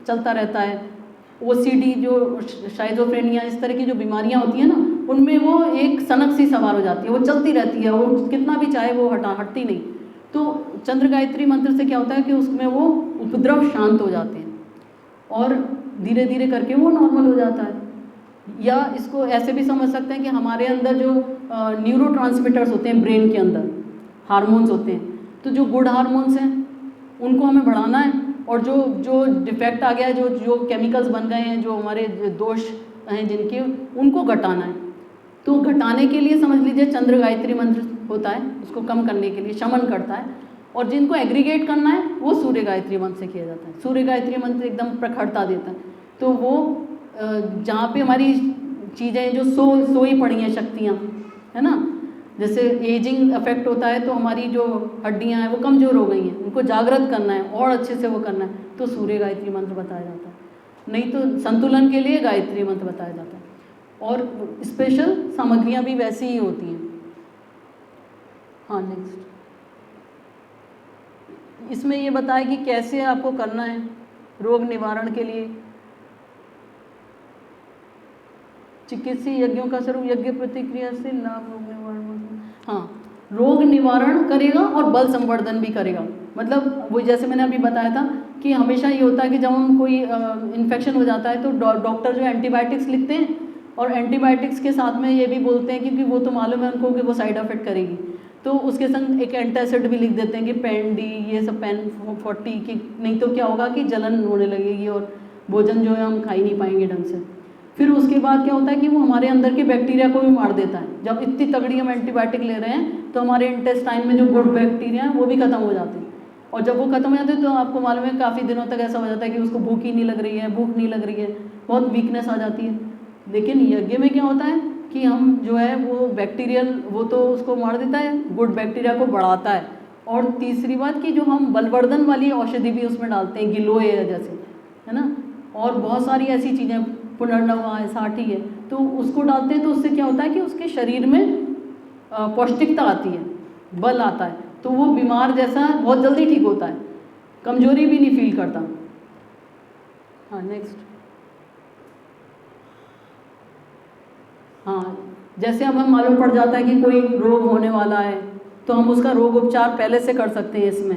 चलता रहता है, OCD जो शाइज़ोफ्रेनिया इस तरह की जो बीमारियां होती हैं ना, उनमें वो एक सनक सी सवार हो जाती है, वो चलती रहती है, वो कितना भी चाहे वो हटती नहीं। तो चंद्र गायत्री मंत्र से क्या होता है कि उसमें वो उपद्रव शांत हो जाते हैं और धीरे धीरे करके वो नॉर्मल हो जाता है। या इसको ऐसे भी समझ सकते हैं कि हमारे अंदर जो न्यूरोट्रांसमीटर्स होते हैं ब्रेन के अंदर, हार्मोन्स होते हैं, तो जो गुड हार्मोन्स हैं उनको हमें बढ़ाना है और जो डिफेक्ट आ गया है, जो केमिकल्स बन गए हैं, जो हमारे दोष हैं जिनके, उनको घटाना है। तो घटाने के लिए समझ लीजिए चंद्र गायत्री मंत्र होता है, उसको कम करने के लिए शमन करता है। और जिनको एग्रीगेट करना है वो सूर्य गायत्री मंत्र से किया जाता है। सूर्य गायत्री मंत्र एकदम प्रखरता देता है, तो वो जहाँ पे हमारी चीज़ें जो सोई पड़ी हैं शक्तियाँ, है ना, जैसे एजिंग इफेक्ट होता है तो हमारी जो हड्डियाँ हैं वो कमज़ोर हो गई हैं, उनको जागृत करना है और अच्छे से वो करना है, तो सूर्य गायत्री मंत्र बताया जाता है। नहीं तो संतुलन के लिए गायत्री मंत्र बताया जाता है। और स्पेशल सामग्रियाँ भी वैसी ही होती हैं। हाँ, नेक्स्ट। इसमें ये बताया कि कैसे आपको करना है रोग निवारण के लिए। चिकित्सीय यज्ञों का स्वरूप यज्ञ प्रतिक्रिया से लाभ रोग निवारण। हाँ, रोग निवारण करेगा और बल संवर्धन भी करेगा। मतलब वो जैसे मैंने अभी बताया था कि हमेशा ये होता है कि जब हम कोई इन्फेक्शन हो जाता है तो डॉक्टर जो एंटीबायोटिक्स लिखते हैं और एंटीबायोटिक्स के साथ में ये भी बोलते हैं, क्योंकि वो तो मालूम है उनको कि वो साइड इफेक्ट करेगी, तो उसके संग एक एंटासिड भी लिख देते हैं कि पेन डी, ये सब पेन 40 की, नहीं तो क्या होगा कि जलन होने लगेगी और भोजन जो है हम खा ही नहीं पाएंगे ढंग से। फिर उसके बाद क्या होता है कि वो हमारे अंदर के बैक्टीरिया को भी मार देता है। जब इतनी तगड़ी हम एंटीबायोटिक ले रहे हैं तो हमारे इंटेस्टाइन में जो गुड बैक्टीरिया हैं वो भी खत्म हो जाते हैं, और जब वो खत्म हो जाते हैं तो आपको मालूम है काफ़ी दिनों तक ऐसा हो जाता है कि उसको भूख ही नहीं लग रही है, भूख नहीं लग रही है, बहुत वीकनेस आ जाती है। लेकिन यज्ञ में क्या होता है कि हम जो है वो बैक्टीरियल, वो तो उसको मार देता है, गुड बैक्टीरिया को बढ़ाता है। और तीसरी बात कि जो हम बलवर्धन वाली औषधि भी उसमें डालते हैं, गिलोय जैसे, है ना, और बहुत सारी ऐसी चीज़ें, पुनर्नवा है, साठी है, तो उसको डालते हैं तो उससे क्या होता है कि उसके शरीर में पौष्टिकता आती है, बल आता है, तो वो बीमार जैसा बहुत जल्दी ठीक होता है, कमजोरी भी नहीं फील करता। हाँ, नेक्स्ट। हाँ, जैसे अब हमें मालूम पड़ जाता है कि कोई रोग होने वाला है तो हम उसका रोग उपचार पहले से कर सकते हैं इसमें,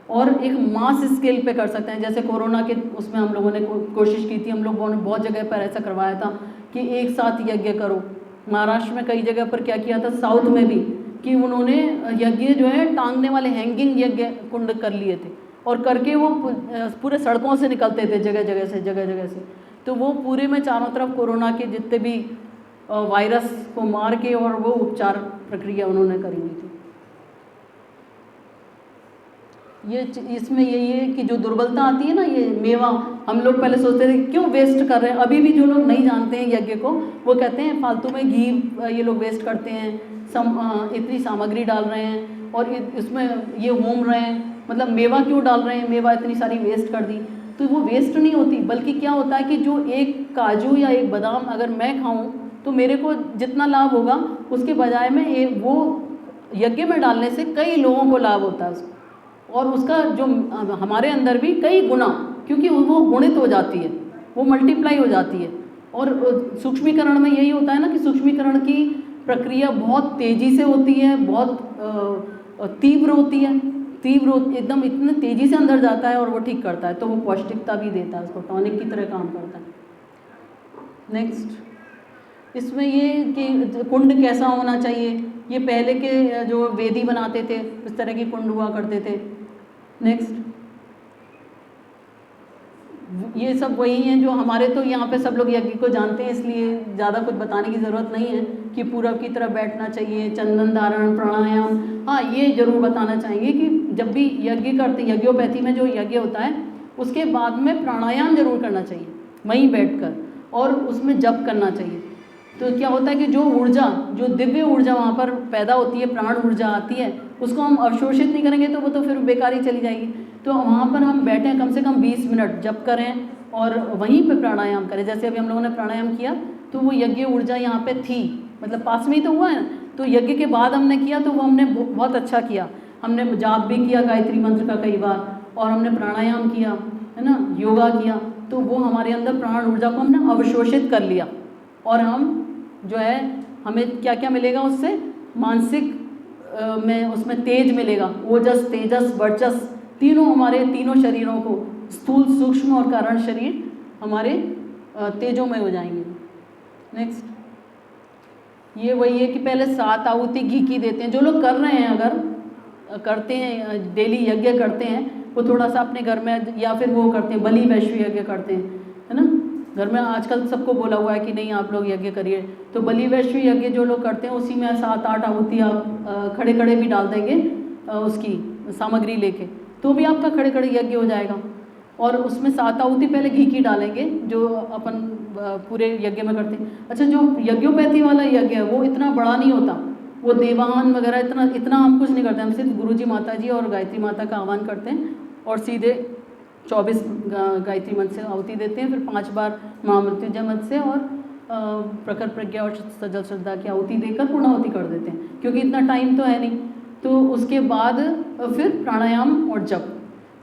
और एक मास स्केल पे कर सकते हैं। जैसे कोरोना के उसमें हम लोगों ने कोशिश की थी, हम लोगों ने बहुत जगह पर ऐसा करवाया था कि एक साथ यज्ञ करो। महाराष्ट्र में कई जगह पर क्या किया था, साउथ में भी, कि उन्होंने यज्ञ जो है टांगने वाले हैंगिंग यज्ञ कुंड कर लिए थे, और करके वो पूरे सड़कों से निकलते थे जगह जगह से। तो वो पूरे में चारों तरफ कोरोना के जितने भी वायरस को मार के और वो उपचार प्रक्रिया उन्होंने करी हुई थी। ये इसमें यही है कि जो दुर्बलता आती है ना, ये मेवा हम लोग पहले सोचते थे क्यों वेस्ट कर रहे हैं। अभी भी जो लोग नहीं जानते हैं यज्ञ को, वो कहते हैं फालतू में घी ये लोग वेस्ट करते हैं, इतनी सामग्री डाल रहे हैं और इसमें ये होम रहे हैं, मतलब मेवा क्यों डाल रहे हैं, मेवा इतनी सारी वेस्ट कर दी। तो वो वेस्ट नहीं होती, बल्कि क्या होता है कि जो एक काजू या एक बादाम अगर मैं खाऊँ तो मेरे को जितना लाभ होगा उसके बजाय में वो यज्ञ में डालने से कई लोगों को लाभ होता है उसको, और उसका जो हमारे अंदर भी कई गुना, क्योंकि वो गुणित हो जाती है, वो मल्टीप्लाई हो जाती है। और सूक्ष्मीकरण में यही होता है ना कि सूक्ष्मीकरण की प्रक्रिया बहुत तेज़ी से होती है, बहुत तीव्र होती है, एकदम इतने तेज़ी से अंदर जाता है और वो ठीक करता है, तो वो पौष्टिकता भी देता है, उसको टॉनिक की तरह काम करता है। नेक्स्ट, इसमें ये कि कुंड कैसा होना चाहिए, ये पहले के जो वेदी बनाते थे उस तरह के कुंड हुआ करते थे। नेक्स्ट, ये सब वही हैं जो हमारे, तो यहाँ पे सब लोग यज्ञ को जानते हैं, इसलिए ज़्यादा कुछ बताने की ज़रूरत नहीं है कि पूरब की तरफ बैठना चाहिए, चंदन धारण, प्राणायाम, हाँ, ये जरूर बताना चाहेंगे कि जब भी यज्ञ करते, यज्ञोपैथी में जो यज्ञ होता है उसके बाद में प्राणायाम जरूर करना चाहिए वहीं बैठकर, और उसमें जप करना चाहिए। तो क्या होता है कि जो ऊर्जा, जो दिव्य ऊर्जा वहाँ पर पैदा होती है, प्राण ऊर्जा आती है, उसको हम अवशोषित नहीं करेंगे तो वो तो फिर बेकार ही चली जाएगी। तो वहाँ पर हम बैठें, कम से कम 20 मिनट जप करें और वहीं पे प्राणायाम करें। जैसे अभी हम लोगों ने प्राणायाम किया तो वो यज्ञ ऊर्जा यहाँ पे थी, मतलब पास में ही तो हुआ है। तो यज्ञ के बाद हमने किया तो वो हमने बहुत अच्छा किया। हमने जाप भी किया गायत्री मंत्र का कई बार, और हमने प्राणायाम किया, है ना, योगा किया। तो वो हमारे अंदर प्राण ऊर्जा को हमने अवशोषित कर लिया, और हम जो है, हमें क्या क्या मिलेगा उससे, मानसिक में उसमें तेज मिलेगा, ओजस, तेजस, वर्चस, तीनों हमारे तीनों शरीरों को, स्थूल, सूक्ष्म और कारण शरीर हमारे तेजोमय हो जाएंगे। नेक्स्ट, ये वही है कि पहले 7 आहुति घी की देते हैं। जो लोग कर रहे हैं, अगर करते हैं, डेली यज्ञ करते हैं, वो थोड़ा सा अपने घर में, या फिर वो करते हैं बलि वैश्व यज्ञ करते हैं, है ना। घर में आजकल सबको बोला हुआ है कि नहीं आप लोग यज्ञ करिए, तो बलि वैश्व यज्ञ जो लोग करते हैं उसी में 7-8 आहुति आप खड़े खड़े भी डाल देंगे उसकी सामग्री लेके, तो भी आपका खड़े खड़े यज्ञ हो जाएगा। और उसमें 7 आहुति पहले घी की डालेंगे, जो अपन पूरे यज्ञ में करते हैं। अच्छा, जो यज्ञोपैथी वाला यज्ञ है वो इतना बड़ा नहीं होता, वो देवाहन वगैरह इतना हम कुछ नहीं करते। हम सिर्फ गुरुजी माता जी और गायत्री माता का आह्वान करते हैं और सीधे 24 गायत्री मंत्र से आहुति देते हैं, फिर 5 बार महामृत्युंजय मंत्र से और प्रखर प्रज्ञा और सजल श्रद्धा की आहुति देकर पूर्ण आहुति कर देते हैं, क्योंकि इतना टाइम तो है नहीं। तो उसके बाद फिर प्राणायाम और जप।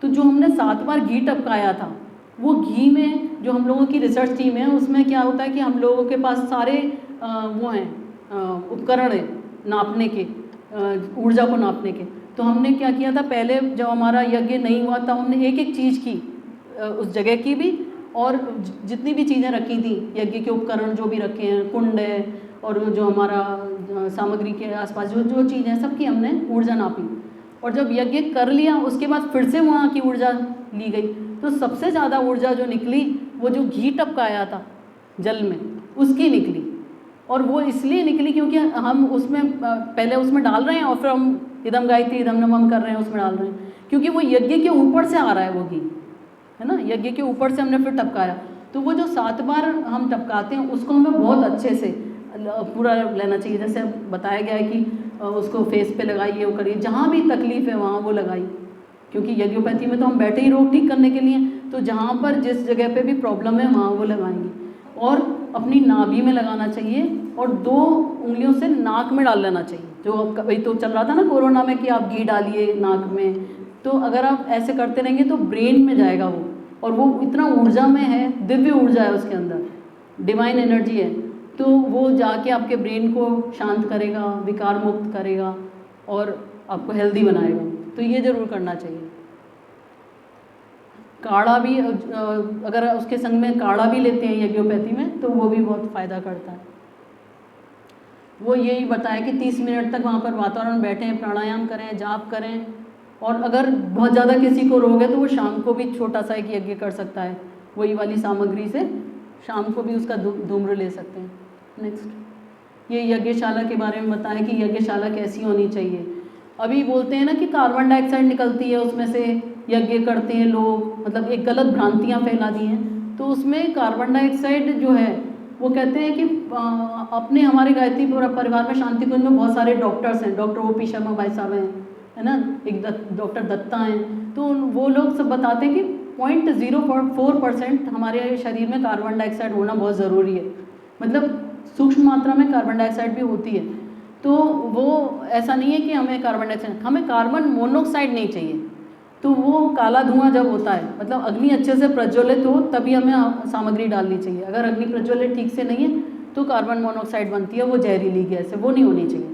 तो जो हमने 7 बार घी टपकाया था, वो घी में जो हम लोगों की रिसर्च टीम है उसमें क्या होता है कि हम लोगों के पास सारे वो हैं उपकरण है नापने के, ऊर्जा को नापने के। तो हमने क्या किया था, पहले जब हमारा यज्ञ नहीं हुआ था, हमने एक एक चीज़ की, उस जगह की भी, और जितनी भी चीज़ें रखी थी, यज्ञ के उपकरण जो भी रखे हैं, कुंड है और जो हमारा सामग्री के आसपास जो जो चीज़ें हैं, सबकी हमने ऊर्जा नापी। और जब यज्ञ कर लिया उसके बाद फिर से वहाँ की ऊर्जा ली गई, तो सबसे ज़्यादा ऊर्जा जो निकली वो जो घी टपकाया था जल में उसकी निकली। और वो इसलिए निकली क्योंकि हम उसमें पहले उसमें डाल रहे हैं और फिर हम इदम गायत्री इदम नमः कर रहे हैं, उसमें डाल रहे हैं, क्योंकि वो यज्ञ के ऊपर से आ रहा है वो घी, है ना। यज्ञ के ऊपर से हमने फिर टपकाया, तो वो जो 7 बार हम टपकाते हैं उसको हमें बहुत अच्छे से पूरा लेना चाहिए। जैसे बताया गया है कि उसको फेस पे लगाइए, वो करिए, जहाँ भी तकलीफ़ है वहाँ वो लगाइए, क्योंकि यज्ञोपैथी में तो हम बैठे ही रोग ठीक करने के लिए, तो जहाँ पर जिस जगह पे भी प्रॉब्लम है वहाँ वो लगाएंगे। और अपनी नाभि में लगाना चाहिए और 2 उंगलियों से नाक में डाल लेना चाहिए। जो वही तो चल रहा था ना कोरोना में कि आप घी डालिए नाक में, तो अगर आप ऐसे करते रहेंगे तो ब्रेन में जाएगा वो, और वो इतना ऊर्जा में है, दिव्य ऊर्जा है उसके अंदर, डिवाइन एनर्जी है, तो वो जाके आपके ब्रेन को शांत करेगा, विकार मुक्त करेगा और आपको हेल्दी बनाएगा। तो ये ज़रूर करना चाहिए। काढ़ा भी अगर उसके संग में काढ़ा भी लेते हैं यज्ञोपैथी में तो वो भी बहुत फ़ायदा करता है। वो यही बताया कि 30 मिनट तक वहाँ पर वातावरण बैठें, प्राणायाम करें, जाप करें, और अगर बहुत ज़्यादा किसी को रोग है तो वो शाम को भी छोटा सा एक यज्ञ कर सकता है, वही वाली सामग्री से शाम को भी उसका धूम्र ले सकते हैं। नेक्स्ट, ये यज्ञशाला के बारे में बताएं कि यज्ञशाला कैसी होनी चाहिए। अभी बोलते हैं ना कि कार्बन डाइऑक्साइड निकलती है उसमें से, यज्ञ करते हैं लोग, मतलब एक गलत भ्रांतियाँ फैला दी हैं। तो उसमें कार्बन डाइऑक्साइड जो है वो कहते हैं कि अपने हमारे गायत्री परिवार में शांति कुंज में बहुत सारे डॉक्टर्स हैं, डॉक्टर ओ पी शर्मा भाई साहब हैं, है ना, एक डॉक्टर दत्ता हैं, तो वो लोग सब बताते हैं कि 0.04% हमारे शरीर में कार्बन डाइऑक्साइड होना बहुत ज़रूरी है, मतलब सूक्ष्म मात्रा में कार्बन डाइऑक्साइड भी होती है। तो वो ऐसा नहीं है कि हमें कार्बन डाइऑक्साइड, हमें कार्बन मोनोऑक्साइड नहीं चाहिए। तो वो काला धुआं जब होता है, मतलब अग्नि अच्छे से प्रज्वलित हो तभी हमें सामग्री डालनी चाहिए। अगर अग्नि प्रज्वलित ठीक से नहीं है तो कार्बन मोनोऑक्साइड बनती है, वो जहरीली गैस है, वो नहीं होनी चाहिए।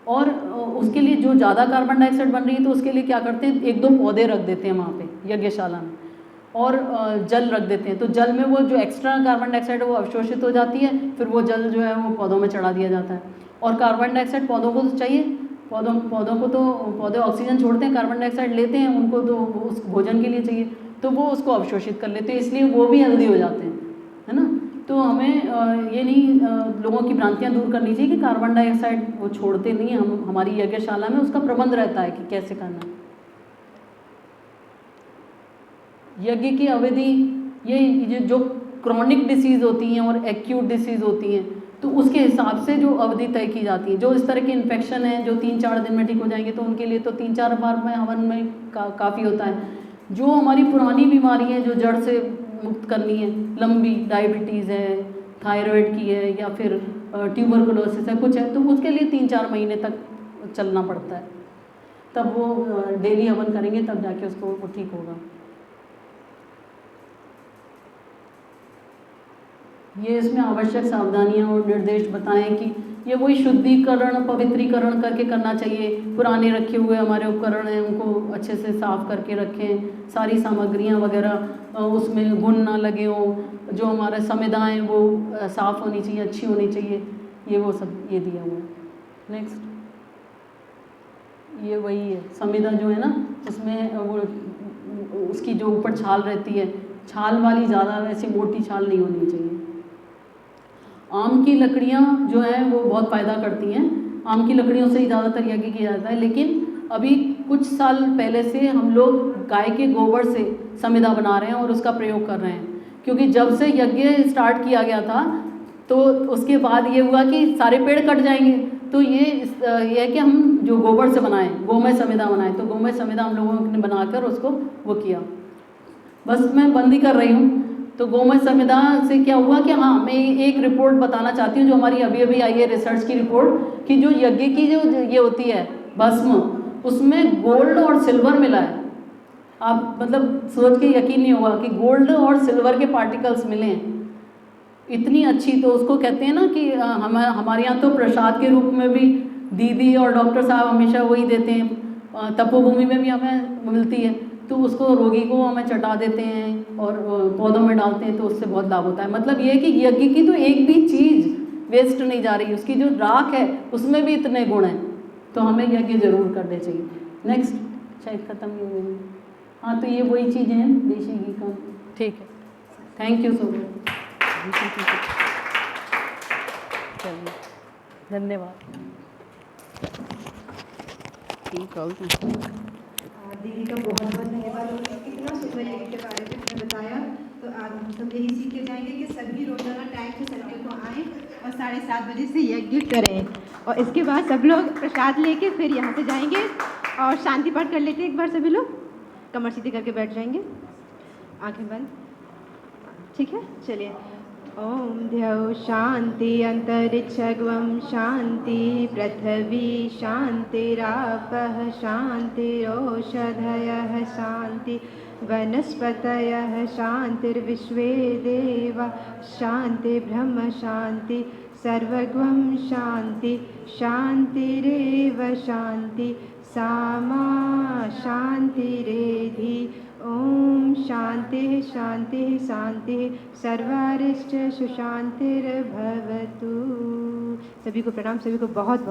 और उसके लिए जो ज़्यादा कार्बन डाइऑक्साइड बन रही है तो उसके लिए क्या करते हैं, 1-2 पौधे रख देते हैं वहाँ पे यज्ञशाला में, और जल रख देते हैं। तो जल में वो जो एक्स्ट्रा कार्बन डाइऑक्साइड है वो अवशोषित हो जाती है, फिर वो जल जो है वो पौधों में चढ़ा दिया जाता है। और कार्बन डाइऑक्साइड पौधों को तो चाहिए, पौधों को तो पौधे ऑक्सीजन छोड़ते हैं, कार्बन डाइऑक्साइड लेते हैं, उनको तो उस भोजन के लिए चाहिए, तो वो उसको अवशोषित कर लेते हैं, इसलिए वो भी हेल्दी हो जाते हैं, है ना। तो हमें ये नहीं लोगों की भ्रांतियाँ दूर करनी चाहिए कि कार्बन डाइऑक्साइड वो छोड़ते नहीं हैं। हम हमारी यज्ञशाला में उसका प्रबंध रहता है कि कैसे करना है। यज्ञ की अवधि ये जो क्रॉनिक डिसीज़ होती हैं और एक्यूट डिसीज़ होती हैं तो उसके हिसाब से जो अवधि तय की जाती है। जो इस तरह के इन्फेक्शन हैं जो 3-4 दिन में ठीक हो जाएंगे तो उनके लिए तो 3-4 बार में हवन में काफ़ी होता है। जो हमारी पुरानी बीमारी है जो जड़ से मुक्त करनी है, लंबी डायबिटीज़ है, थायराइड की है या फिर ट्यूबरकुलोसिस है कुछ है, तो उसके लिए 3-4 महीने तक चलना पड़ता है। तब वो डेली हवन करेंगे तब जाके उसको वो ठीक होगा। ये इसमें आवश्यक सावधानियां और निर्देश बताएं कि ये वही शुद्धिकरण पवित्रीकरण करके करना चाहिए। पुराने रखे हुए हमारे उपकरण हैं उनको अच्छे से साफ करके रखें, सारी सामग्रियां वगैरह उसमें घुन ना लगे हों, जो हमारे संविधाएं वो साफ़ होनी चाहिए, अच्छी होनी चाहिए। ये वो सब ये दिया हुआ है। नेक्स्ट ये वही है संविधा जो है ना, उसमें वो उसकी जो ऊपर छाल रहती है, छाल वाली ज़्यादा वैसी मोटी छाल नहीं होनी चाहिए। आम की लकड़ियाँ जो हैं वो बहुत फ़ायदा करती हैं, आम की लकड़ियों से ही ज़्यादातर यज्ञ किया जाता है। लेकिन अभी कुछ साल पहले से हम लोग गाय के गोबर से संविधा बना रहे हैं और उसका प्रयोग कर रहे हैं, क्योंकि जब से यज्ञ स्टार्ट किया गया था तो उसके बाद ये हुआ कि सारे पेड़ कट जाएंगे, तो ये है कि हम जो गोबर से बनाएं, गोमय संविधा बनाएं। तो गोमय संविधा हम लोगों ने बनाकर उसको वो किया। बस मैं बंद ही कर रही हूँ। तो गोमय संविधा से क्या हुआ कि हाँ, मैं एक रिपोर्ट बताना चाहती हूँ जो हमारी अभी अभी आई है रिसर्च की रिपोर्ट, कि जो यज्ञ की जो ये होती है भस्म, उसमें गोल्ड और सिल्वर मिला है। आप मतलब सोच के यकीन नहीं होगा कि गोल्ड और सिल्वर के पार्टिकल्स मिले हैं, इतनी अच्छी। तो उसको कहते हैं ना कि हमारे यहाँ तो प्रसाद के रूप में भी दीदी और डॉक्टर साहब हमेशा वही देते हैं, तपोभूमि में भी हमें मिलती है, तो उसको रोगी को हमें चटा देते हैं और पौधों में डालते हैं, तो उससे बहुत लाभ होता है। मतलब ये है कि यज्ञ की तो एक भी चीज़ वेस्ट नहीं जा रही, उसकी जो राख है उसमें भी इतने गुण हैं, तो हमें यज्ञ जरूर करने चाहिए। नेक्स्ट शायद ख़त्म ही हो गई। हाँ, तो ये वही चीज़ें हैं देशी घी का। ठीक है, थैंक यू सो मच, धन्यवाद। दीदी का बहुत बहुत धन्यवाद। इतना सुंदर यज्ञ के बारे में आपने बताया। तो आज हम सब यही सीख के जाएंगे कि सभी रोजाना टाइम से संडे को आएँ और 7:30 बजे से यज्ञ करें, और इसके बाद सब लोग प्रसाद लेके फिर यहाँ से जाएंगे और शांति पाठ कर लेते हैं। एक बार सभी लोग कमर सीधी करके बैठ जाएंगे, आंखें बंद, ठीक है? चलिए। ओम द्यौ शांति अंतरिक्षगं शांति पृथ्वी शांतिरापः शांतिरोषधयः शांति वनस्पतयः शांतिर्विश्वे देवा शांति ब्रह्म शांति सर्वगं शांति शांतिरेव शांति सामा शांतिरेधि। ओम शांति शांति शांति सर्वारिष्ट सुशांतिर्भवतु। सभी को प्रणाम, सभी को बहुत बहुत